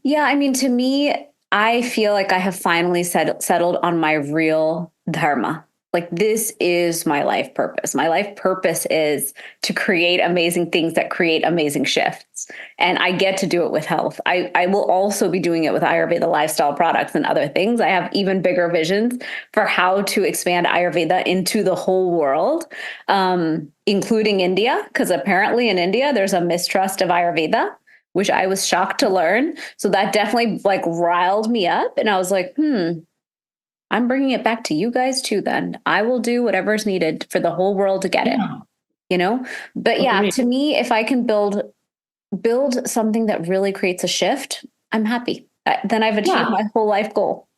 Yeah. I mean, to me, I feel like I have finally settled on my real dharma. Like, this is my life purpose. My life purpose is to create amazing things that create amazing shifts. And I get to do it with health. I will also be doing it with Ayurveda lifestyle products and other things. I have even bigger visions for how to expand Ayurveda into the whole world, including India, because apparently in India, there's a mistrust of Ayurveda, which I was shocked to learn. So that definitely like riled me up. And I was like, I'm bringing it back to you guys too, then. I will do whatever's needed for the whole world to get it, But yeah, to me, if I can build something that really creates a shift, I'm happy. Then I've achieved my whole life goal.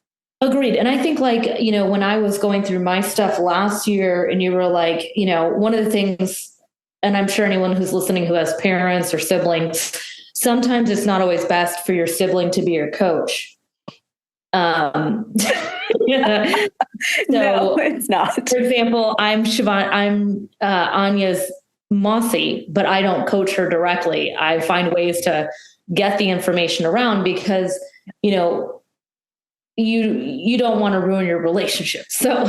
Agreed. And I think when I was going through my stuff last year and you were like, one of the things, and I'm sure anyone who's listening who has parents or siblings, sometimes it's not always best for your sibling to be your coach. Yeah. No, it's not. For example, I'm Anya's Mossy, but I don't coach her directly. I find ways to get the information around because, you don't want to ruin your relationship. So,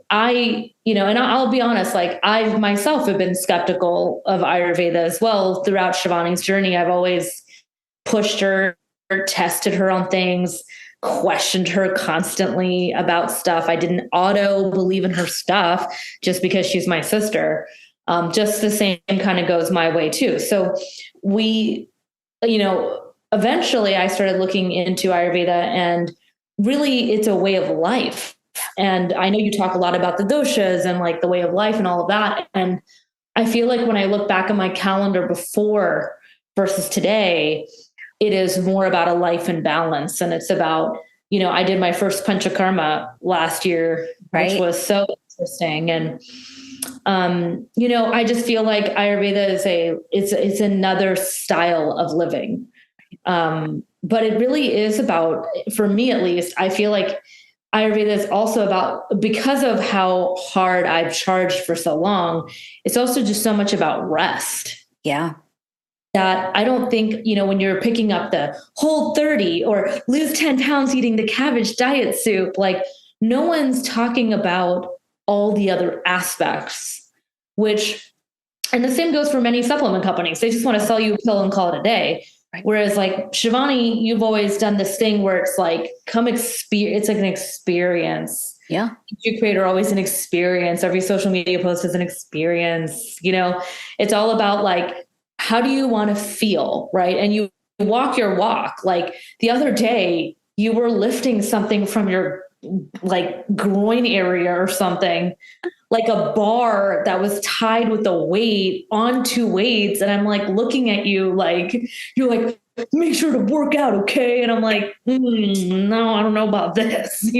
I, and I'll be honest, like I myself have been skeptical of Ayurveda as well throughout Shivani's journey. I've always pushed her, tested her on things, questioned her constantly about stuff. I didn't auto believe in her stuff just because she's my sister. Just the same kind of goes my way too. So we, eventually I started looking into Ayurveda, and really it's a way of life. And I know you talk a lot about the doshas and like the way of life and all of that. And I feel like when I look back at my calendar before versus today, it is more about a life in balance. And it's about, I did my first panchakarma last year, which was so interesting. And, I just feel like Ayurveda it's another style of living. But it really is about, for me at least, I feel like Ayurveda is also about, because of how hard I've charged for so long, it's also just so much about rest. Yeah. That I don't think, when you're picking up the Whole30 or lose 10 pounds eating the cabbage diet soup, like no one's talking about all the other aspects, and the same goes for many supplement companies. They just want to sell you a pill and call it a day. Right. Whereas like Shivani, you've always done this thing where it's like, it's like an experience. Yeah. Your creator, always an experience. Every social media post is an experience. It's all about like, how do you want to feel? Right. And you walk your walk. Like the other day, you were lifting something from your like groin area or something, like a bar that was tied with a weight on 2 weights. And I'm like looking at you like, you're like, make sure to work out. Okay. And I'm like, no, I don't know about this,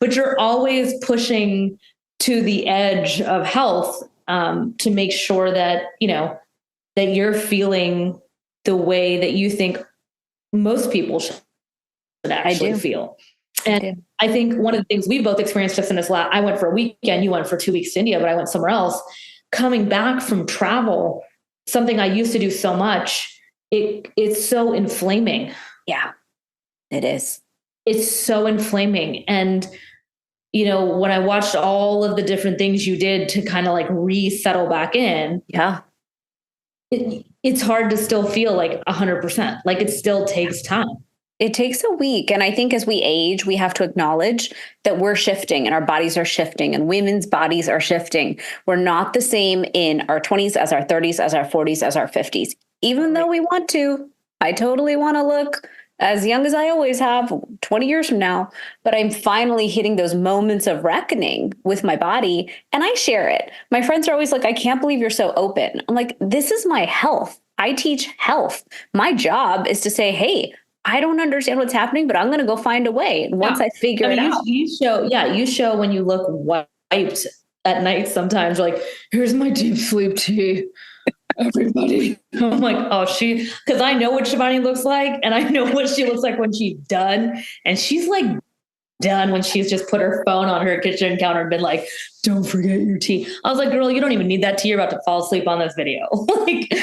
but you're always pushing to the edge of health to make sure that, that you're feeling the way that you think most people should actually feel. And I think one of the things we both experienced just in this I went for a weekend, you went for 2 weeks to India, but I went somewhere else. Coming back from travel, something I used to do so much, it's so inflaming. Yeah, it is. It's so inflaming. And, when I watched all of the different things you did to kind of like resettle back in. Yeah. It's hard to still feel like 100%. Like it still takes time. It takes a week. And I think as we age, we have to acknowledge that we're shifting and our bodies are shifting and women's bodies are shifting. We're not the same in our 20s as our 30s, as our 40s, as our 50s. Even though we want to, I totally want to look as young as I always have 20 years from now, but I'm finally hitting those moments of reckoning with my body and I share it. My friends are always like, I can't believe you're so open. I'm like, this is my health. I teach health. My job is to say, hey, I don't understand what's happening, but I'm going to go find a way. And once I figure it out. You show when you look wiped at night sometimes, like, here's my deep sleep tea. Everybody. I'm like, because I know what Shivani looks like and I know what she looks like when she's done. And she's like done when she's just put her phone on her kitchen counter and been like, don't forget your tea. I was like, girl, you don't even need that tea. You're about to fall asleep on this video. Like,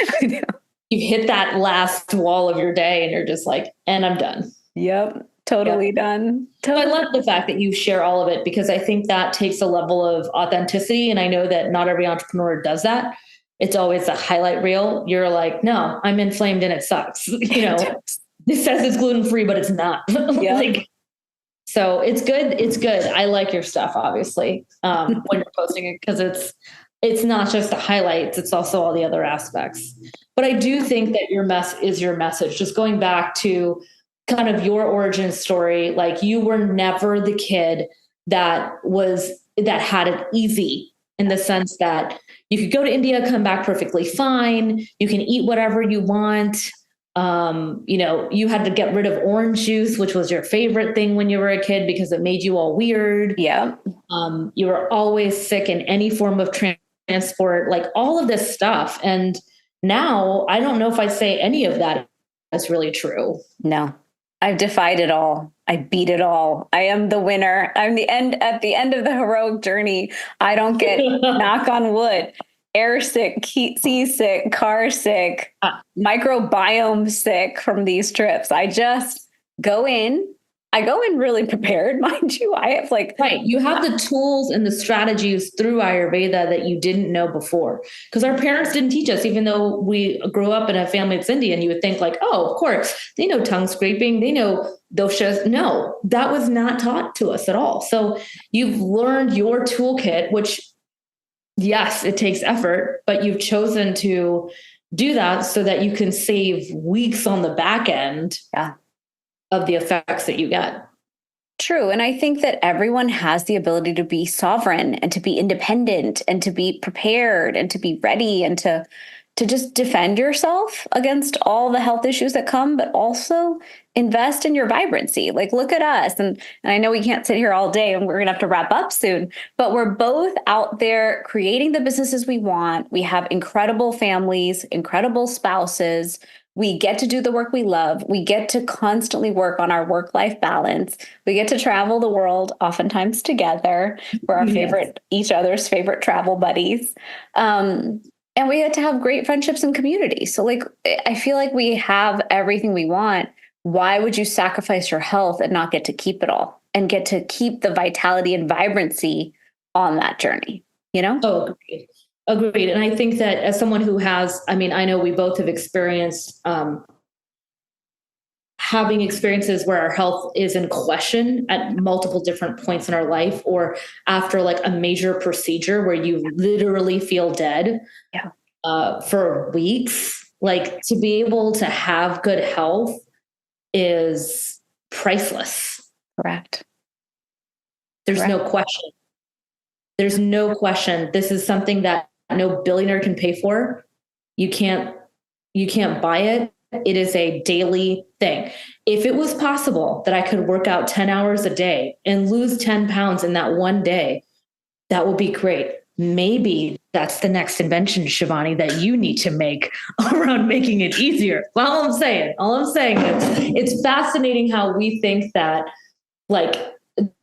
you've hit that last wall of your day and you're just like, and I'm done. Yep. Totally done. I love the fact that you share all of it, because I think that takes a level of authenticity. And I know that not every entrepreneur does that. It's always a highlight reel. You're like, no, I'm inflamed and it sucks. This says it's gluten-free, but it's not. Yeah. So it's good. It's good. I like your stuff, obviously, when you're posting it, because it's not just the highlights, it's also all the other aspects. But I do think that your message. Just going back to kind of your origin story, like you were never the kid that had it easy, in the sense that you could go to India, come back perfectly fine. You can eat whatever you want. You had to get rid of orange juice, which was your favorite thing when you were a kid because it made you all weird. Yeah. You were always sick in any form of transport, like all of this stuff. And now I don't know if I say any of that is really true. No, I've defied it all. I beat it all. I am the winner. I'm at the end of the heroic journey. I don't get knock on wood, air sick, sea sick, car sick, microbiome sick from these trips. I just go in. I go in really prepared, mind you. I have right. You have the tools and the strategies through Ayurveda that you didn't know before, because our parents didn't teach us, even though we grew up in a family that's Indian. You would think like, oh, of course, they know tongue scraping. They know doshas. No, that was not taught to us at all. So you've learned your toolkit, which, yes, it takes effort, but you've chosen to do that so that you can save weeks on the back end. Yeah. Of the effects that you get. True. And I think that everyone has the ability to be sovereign and to be independent and to be prepared and to be ready and to just defend yourself against all the health issues that come, but also invest in your vibrancy. Like, look at us. And I know we can't sit here all day and we're going to have to wrap up soon, but we're both out there creating the businesses we want. We have incredible families, incredible spouses. We get to do the work we love. We get to constantly work on our work-life balance. We get to travel the world, oftentimes together. We're our favorite, each other's favorite travel buddies. And we get to have great friendships and community. So like, I feel like we have everything we want. Why would you sacrifice your health and not get to keep it all and get to keep the vitality and vibrancy on that journey? Oh, agreed. And I think that as someone who has, I know we both have experienced having experiences where our health is in question at multiple different points in our life, or after like a major procedure where you literally feel dead for weeks. Like, to be able to have good health is priceless. Correct. There's no question. There's no question. This is something that no billionaire can pay for. You can't buy it. It is a daily thing. If it was possible that I could work out 10 hours a day and lose 10 pounds in that one day, that would be great. Maybe that's the next invention, Shivani, that you need to make around making it easier. All I'm saying is it's fascinating how we think that, like,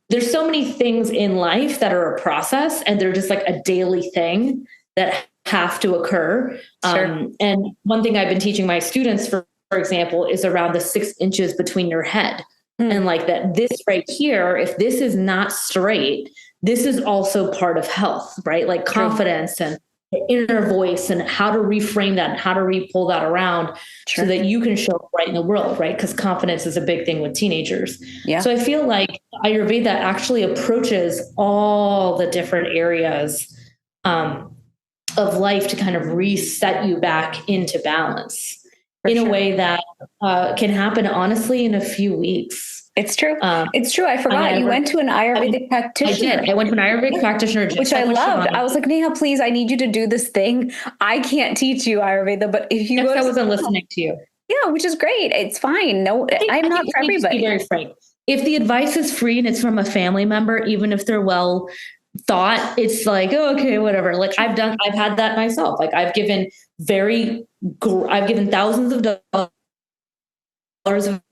there's so many things in life that are a process and they're just like a daily thing that have to occur. Sure. And one thing I've been teaching my students, for example, is around the 6 inches between your head. And like that, this right here, if this is not straight, this is also part of health, right? Like confidence and the inner voice and how to reframe that and how to pull that around so that you can show up right in the world, right? Because confidence is a big thing with teenagers. Yeah. So I feel like Ayurveda actually approaches all the different areas of life to kind of reset you back into balance in a way that can happen, honestly, in a few weeks. It's true. It's true. I forgot. You went to an Ayurvedic practitioner. I did. I went to an Ayurvedic practitioner, which I loved. I was like, Neha, please, I need you to do this thing. I can't teach you Ayurveda, but if you I wasn't listening to you. Yeah, which is great. It's fine. No, I'm not for everybody. Be very frank. If the advice is free and it's from a family member, even if they're well thought, it's like, oh, okay, whatever. Like I've had that myself. Like I've given thousands of dollars of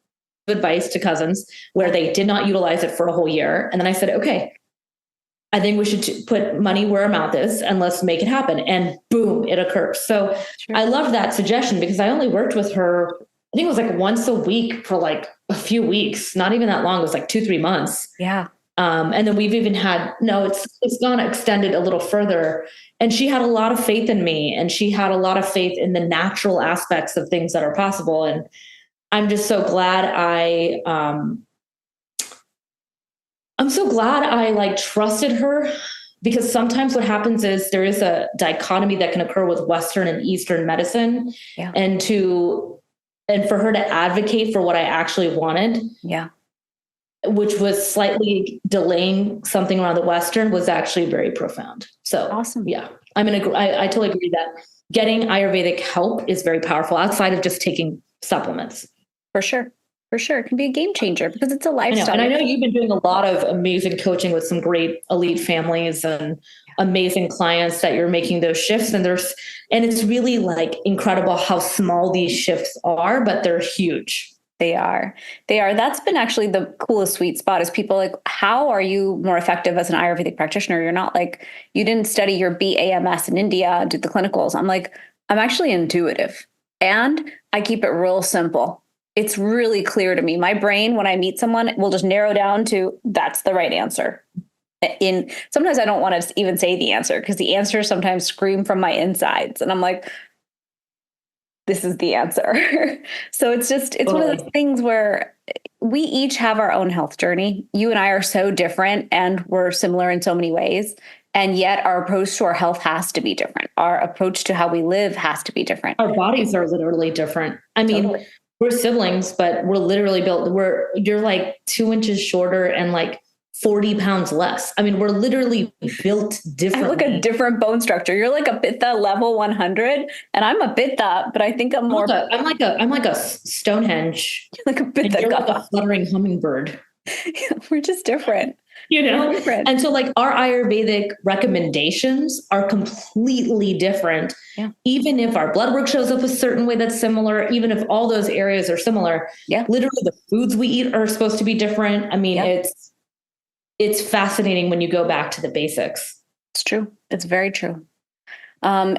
advice to cousins where they did not utilize it for a whole year. And then I said, okay, I think we should put money where our mouth is and let's make it happen. And boom, it occurs. So I loved that suggestion because I only worked with her I think it was like once a week for like a few weeks, not even that long. It was like 2-3 months. Yeah. And then we've even had, no, it's gone extended a little further. And she had a lot of faith in me, and she had a lot of faith in the natural aspects of things that are possible. And I'm just so glad I'm so glad I like trusted her, because sometimes what happens is there is a dichotomy that can occur with Western and Eastern medicine. Yeah. And for her to advocate for what I actually wanted. Yeah. Which was slightly delaying something around the Western, was actually very profound. So awesome. Yeah, I totally agree that getting Ayurvedic help is very powerful outside of just taking supplements. For sure. For sure. It can be a game changer because it's a lifestyle. And I know you've been doing a lot of amazing coaching with some great elite families and amazing clients that you're making those shifts. And it's really like incredible how small these shifts are, but they're huge. They are. That's been actually the coolest sweet spot, is people like, how are you more effective as an Ayurvedic practitioner? You're not like, you didn't study your BAMS in India, did the clinicals. I'm like, I'm actually intuitive, and I keep it real simple. It's really clear to me. My brain, when I meet someone, will just narrow down to, that's the right answer. Sometimes I don't want to even say the answer, because the answers sometimes scream from my insides. And I'm like, this is the answer. So it's one of those things where we each have our own health journey. You and I are so different, and we're similar in so many ways. And yet our approach to our health has to be different. Our approach to how we live has to be different. Our bodies are literally different. I mean, totally. We're siblings, but we're literally built, you're like 2 inches shorter and like 40 pounds less. I mean, we're literally built differently. I have like a different bone structure. You're like a Pitta level 100, and I'm a Pitta, but I think I'm more. I'm like a Stonehenge. You're like a Pitta. You're like a fluttering hummingbird. Yeah, we're just different. And so like our Ayurvedic recommendations are completely different. Yeah. Even if our blood work shows up a certain way that's similar, even if all those areas are similar, literally the foods we eat are supposed to be different. I mean, it's fascinating when you go back to the basics. It's true. It's very true.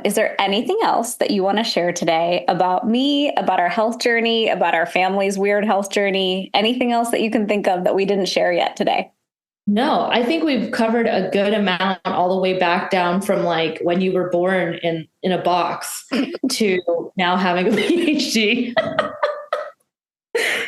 Is there anything else that you want to share today about me, about our health journey, about our family's weird health journey? Anything else that you can think of that we didn't share yet today? No, I think we've covered a good amount all the way back down from like when you were born in a box to now having a PhD.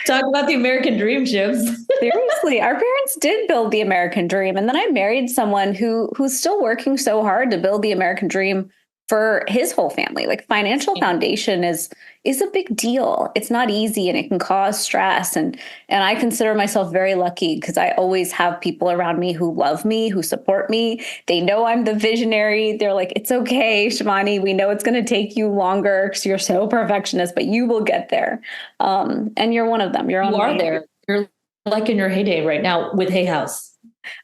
Talk about the American dream, Chips. Seriously, our parents did build the American dream. And then I married someone who's still working so hard to build the American dream for his whole family. Like, financial foundation is a big deal. It's not easy, and it can cause stress. And I consider myself very lucky, because I always have people around me who love me, who support me. They know I'm the visionary. They're like, it's okay, Shivani, we know it's going to take you longer because you're so perfectionist, but you will get there. And you're one of them. You are there. You're like in your heyday right now with Hay House.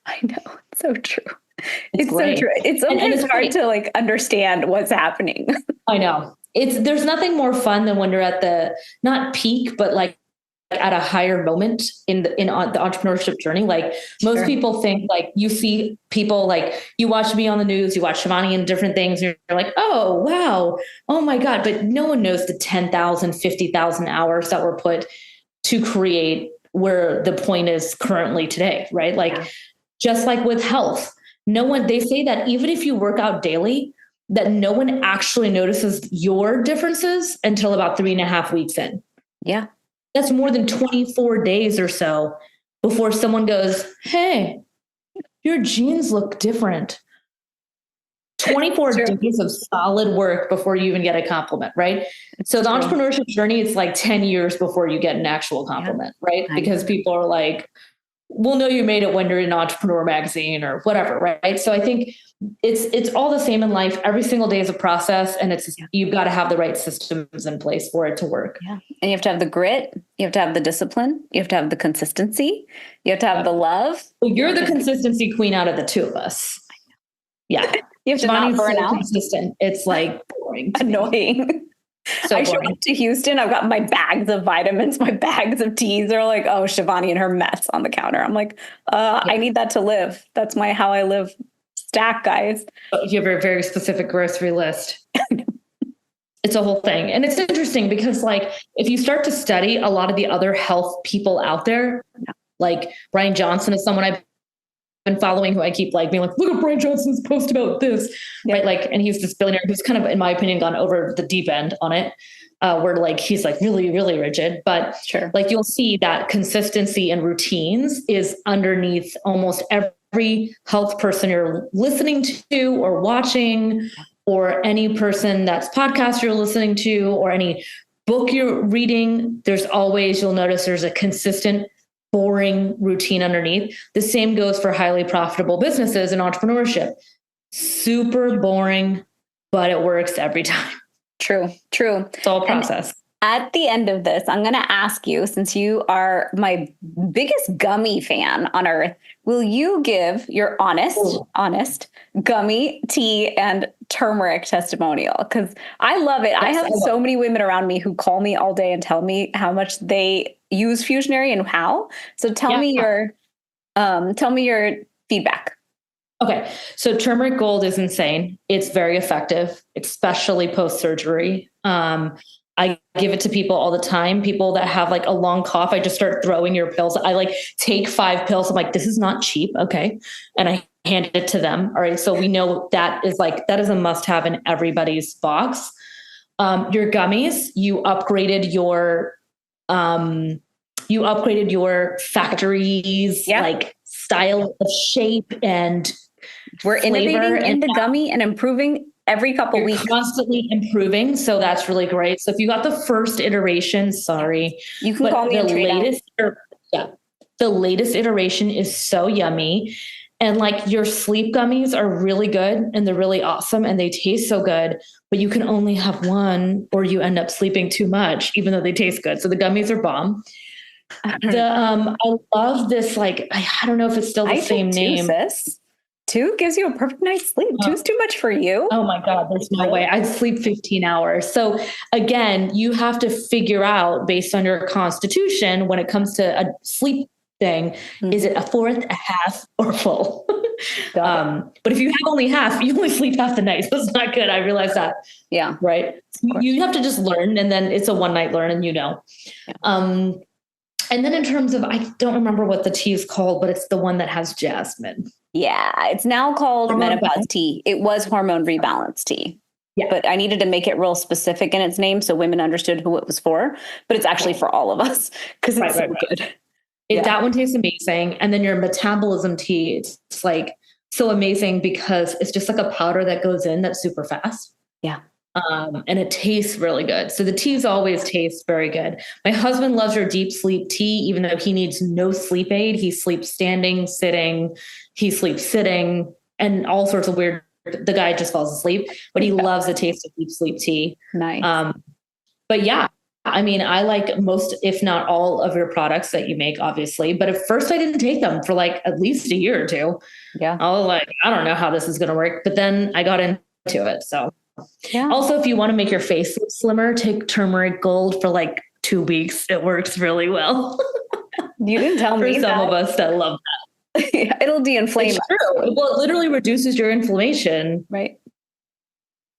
I know. It's so true. It's so true. It's sometimes hard to like understand what's happening. I know. There's nothing more fun than when you're at the, not peak, but like at a higher moment in the entrepreneurship journey. Like most people think, like, you see people, like, you watch me on the news, you watch Shivani and different things, and you're like, oh, wow. Oh my God. But no one knows the 10,000, 50,000 hours that were put to create where the point is currently today. Right. Like, just like with health, they say that even if you work out daily, that no one actually notices your differences until about 3.5 weeks in. Yeah. That's more than 24 days or so before someone goes, hey, your genes look different. 24 days of solid work before you even get a compliment, right? So the entrepreneurship journey, it's like 10 years before you get an actual compliment, right? Because people are like, we'll know you made it when you're in Entrepreneur Magazine or whatever, right? So I think it's all the same in life. Every single day is a process, and you've got to have the right systems in place for it to work. Yeah. And you have to have the grit, you have to have the discipline, you have to have the consistency, you have to have the love. Well, you're the consistency queen out of the two of us. Yeah. You have to not burn out. Consistent. It's like boring. Annoying. So I showed up to Houston. I've got my bags of vitamins, my bags of teas. They're like, oh, Shivani and her mess on the counter. I'm like, I need that to live. That's how I live. Stack, guys. You have a very specific grocery list. It's a whole thing. And it's interesting because like, if you start to study a lot of the other health people out there, like Brian Johnson is someone I've been following who I keep like being like, look at Brian Johnson's post about this, right? Like, and he's this billionaire who's kind of, in my opinion, gone over the deep end on it. Where like, he's like really, really rigid, but like you'll see that consistency and routines is underneath almost every health person you're listening to or watching, or any person that's podcast you're listening to, or any book you're reading. There's always, you'll notice there's a consistent, boring routine underneath. The same goes for highly profitable businesses and entrepreneurship. Super boring, but it works every time. True. It's all process. At the end of this, I'm going to ask you, since you are my biggest gummy fan on earth, will you give your honest gummy, tea, and turmeric testimonial? Because I love it. Yes, I have so many women around me who call me all day and tell me how much they use Fusionary and how. So tell me your feedback. Okay. So turmeric gold is insane. It's very effective, especially post-surgery. I give it to people all the time. People that have like a long cough, I just start throwing your pills. I like take 5 pills. I'm like, this is not cheap. Okay. And I hand it to them. All right. So we know that is a must have in everybody's box. Your gummies, you upgraded your factories, like style of shape, and we're innovating in the gummy and improving every couple weeks. Constantly improving. So that's really great. So if you got the first iteration, you can call me the latest. The latest iteration is so yummy. And like your sleep gummies are really good and they're really awesome and they taste so good, but you can only have one or you end up sleeping too much, even though they taste good. So the gummies are bomb. I love this. Like, I don't know if it's still the same name. Two gives you a perfect night's sleep. Two's too much for you. Oh my God, there's no way. I'd sleep 15 hours. So again, you have to figure out based on your constitution when it comes to a sleep thing, is it a fourth, a half, or full? But if you have only half, you only sleep half the night. So it's not good. I realize that. Yeah. Right. You have to just learn, and then it's a one night learn, and Yeah. And then in terms of, I don't remember what the tea is called, but it's the one that has jasmine. Yeah, it's now called menopause tea. It was hormone rebalance tea. Yeah. But I needed to make it real specific in its name so women understood who it was for. But it's actually for all of us because it's so good. That one tastes amazing. And then your metabolism tea, it's like so amazing because it's just like a powder that goes in that's super fast. Yeah. And it tastes really good. So the teas always taste very good. My husband loves your deep sleep tea, even though he needs no sleep aid. He sleeps standing, sitting, and all sorts of weird. The guy just falls asleep, but he loves the taste of deep sleep tea. Nice. But yeah, I mean, I like most, if not all of your products that you make, obviously. But at first I didn't take them for like at least a year or two. Yeah. I was like, I don't know how this is going to work. But then I got into it. So also, if you want to make your face look slimmer, take turmeric gold for like 2 weeks. It works really well. You didn't tell me for some of us that love that. It'll de-inflame. It's true. Well, it literally reduces your inflammation. Right.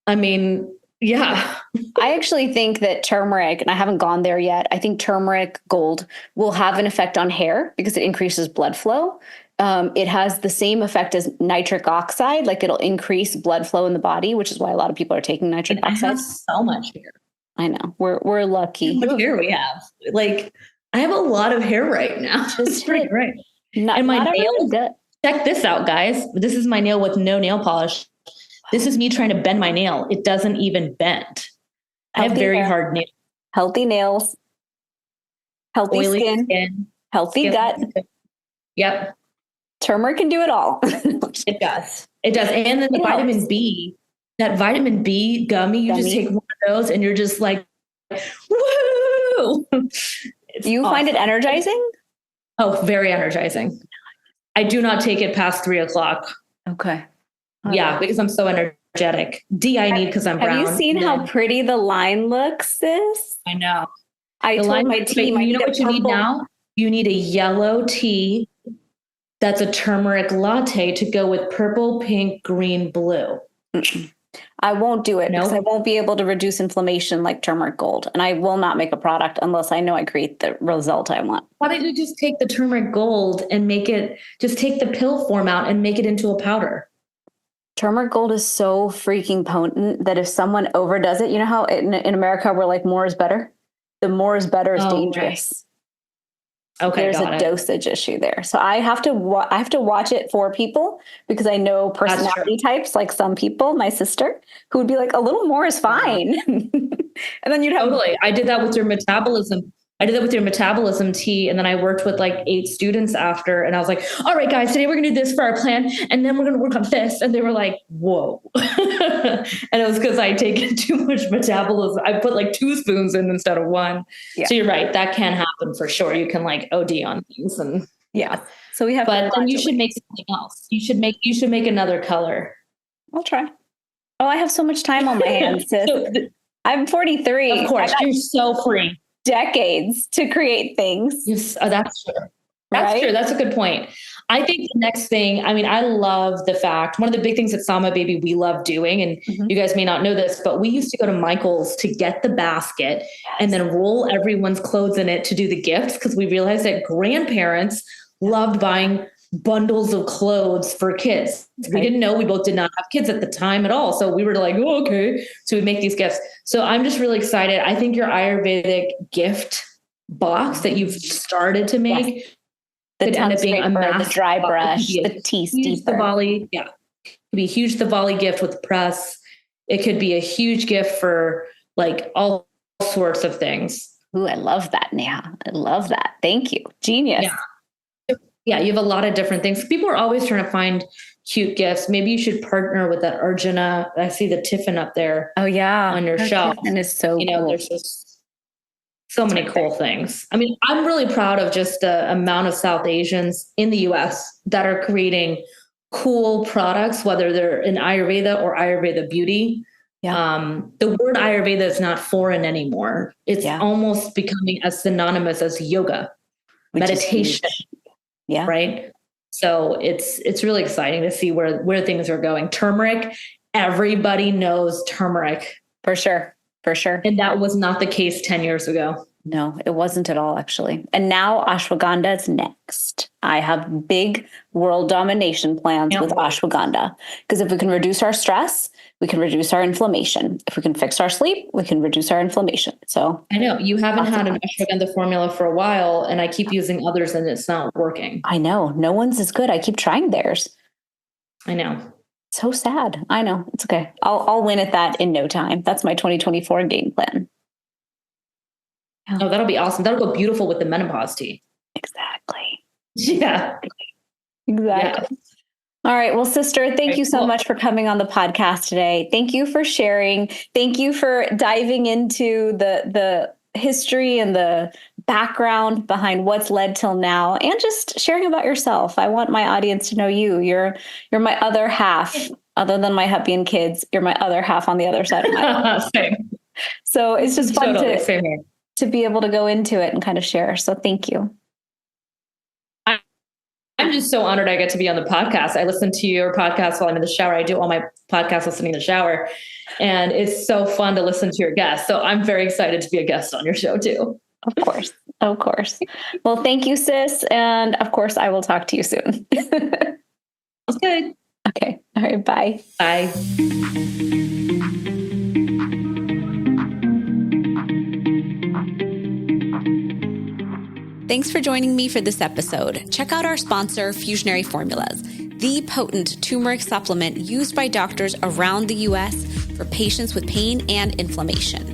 I mean, yeah. I actually think that turmeric, and I haven't gone there yet, I think turmeric gold will have an effect on hair because it increases blood flow. It has the same effect as nitric oxide, like it'll increase blood flow in the body, which is why a lot of people are taking nitric oxide. I have so much hair. I know. We're lucky. How much hair we have. Like, I have a lot of hair right now. It's pretty great. And my nails, check this out, guys. This is my nail with no nail polish. This is me trying to bend my nail. It doesn't even bend. I have very hard nails. Healthy nails, healthy skin, healthy gut. Yep. Turmeric can do it all. It does. And then the vitamin B, that vitamin B gummy, you just take one of those and you're just like, woo! Do you find it energizing? Oh, very energizing. I do not take it past 3:00. Okay. Yeah, because I'm so energetic. D I need because I'm brown. Have you seen how pretty the line looks, sis? I know. I told my team, you know what you need now? You need a yellow tea that's a turmeric latte to go with purple, pink, green, blue. I won't do it because No? I won't be able to reduce inflammation like turmeric gold. And I will not make a product unless I know I create the result I want. Why don't you just take the turmeric gold and just take the pill form out and make it into a powder? Turmeric gold is so freaking potent that if someone overdoes it, you know how in America we're like more is better? The more is better is dangerous. Right. Okay, there's a dosage issue there. So I have to watch it for people because I know personality types, like some people, my sister, who would be like, a little more is fine. And then you'd have totally. I did that with your metabolism. I did that with your metabolism tea. And then I worked with like 8 students after. And I was like, all right, guys, today we're going to do this for our plan. And then we're going to work on this. And they were like, whoa. And it was because I'd taken too much metabolism. I put like 2 spoons in instead of 1. Yeah. So you're right. That can happen for sure. You can like OD on things. And yeah. So we have, but then you should make something else. You should make another color. I'll try. Oh, I have so much time on my hands, sis. I'm 43. Of course, you're so free. Decades to create things. Yes, that's true. That's true. That's a good point. I think the next thing, I mean, I love the fact, one of the big things at Sama Baby we love doing, and you guys may not know this, but we used to go to Michael's to get the basket and then roll everyone's clothes in it to do the gifts, because we realized that grandparents loved buying bundles of clothes for kids. We didn't know, we both did not have kids at the time at all. So we were like, oh, okay. So we make these gifts. So I'm just really excited. I think your Ayurvedic gift box that you've started to make could end up being a massive, the dry brush, the tea steeper. It could be a huge Diwali gift with press. It could be a huge gift for like all sorts of things. Ooh, I love that, Neha. I love that. Thank you. Genius. Yeah, you have a lot of different things. People are always trying to find cute gifts. Maybe you should partner with that Arjuna. I see the Tiffin up there. Oh yeah, on your shelf. And it's so cool. There's just so many cool things. I mean, I'm really proud of just the amount of South Asians in the US that are creating cool products, whether they're in Ayurveda or Ayurveda beauty. Yeah. The word Ayurveda is not foreign anymore. It's almost becoming as synonymous as yoga, meditation. Yeah. Right. So it's really exciting to see where things are going. Turmeric, everybody knows turmeric. For sure. For sure. And that was not the case 10 years ago. No, it wasn't at all, actually. And now ashwagandha is next. I have big world domination plans with ashwagandha, because if we can reduce our stress, we can reduce our inflammation. If we can fix our sleep, we can reduce our inflammation. So I know you haven't had an ashwagandha formula for a while, and I keep using others and it's not working. I know. No one's as good. I keep trying theirs. I know. So sad. I know. It's okay. I'll win at that in no time. That's my 2024 game plan. Oh, that'll be awesome. That'll go beautiful with the menopause tea. Exactly. Yeah. Exactly. Yeah. All right. Well, sister, thank you so much for coming on the podcast today. Thank you for sharing. Thank you for diving into the history and the background behind what's led till now, and just sharing about yourself. I want my audience to know you. You're my other half, other than my hubby and kids. You're my other half on the other side of my life. Same. So it's just fun to be able to go into it and kind of share. So thank you. I'm just so honored I get to be on the podcast. I listen to your podcast while I'm in the shower. I do all my podcasts listening in the shower, and it's so fun to listen to your guests. So I'm very excited to be a guest on your show too. Of course. Of course. Well, thank you, sis. And of course, I will talk to you soon. That's good. Okay. All right. Bye. Bye. Thanks for joining me for this episode. Check out our sponsor, Fusionary Formulas, the potent turmeric supplement used by doctors around the U.S. for patients with pain and inflammation.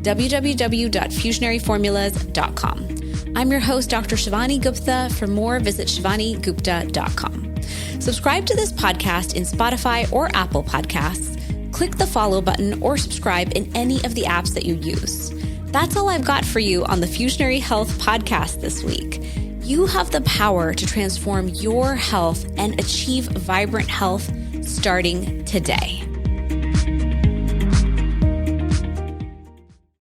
www.fusionaryformulas.com. I'm your host, Dr. Shivani Gupta. For more, visit shivanigupta.com. Subscribe to this podcast in Spotify or Apple Podcasts. Click the follow button or subscribe in any of the apps that you use. That's all I've got for you on the Fusionary Health Podcast this week. You have the power to transform your health and achieve vibrant health starting today.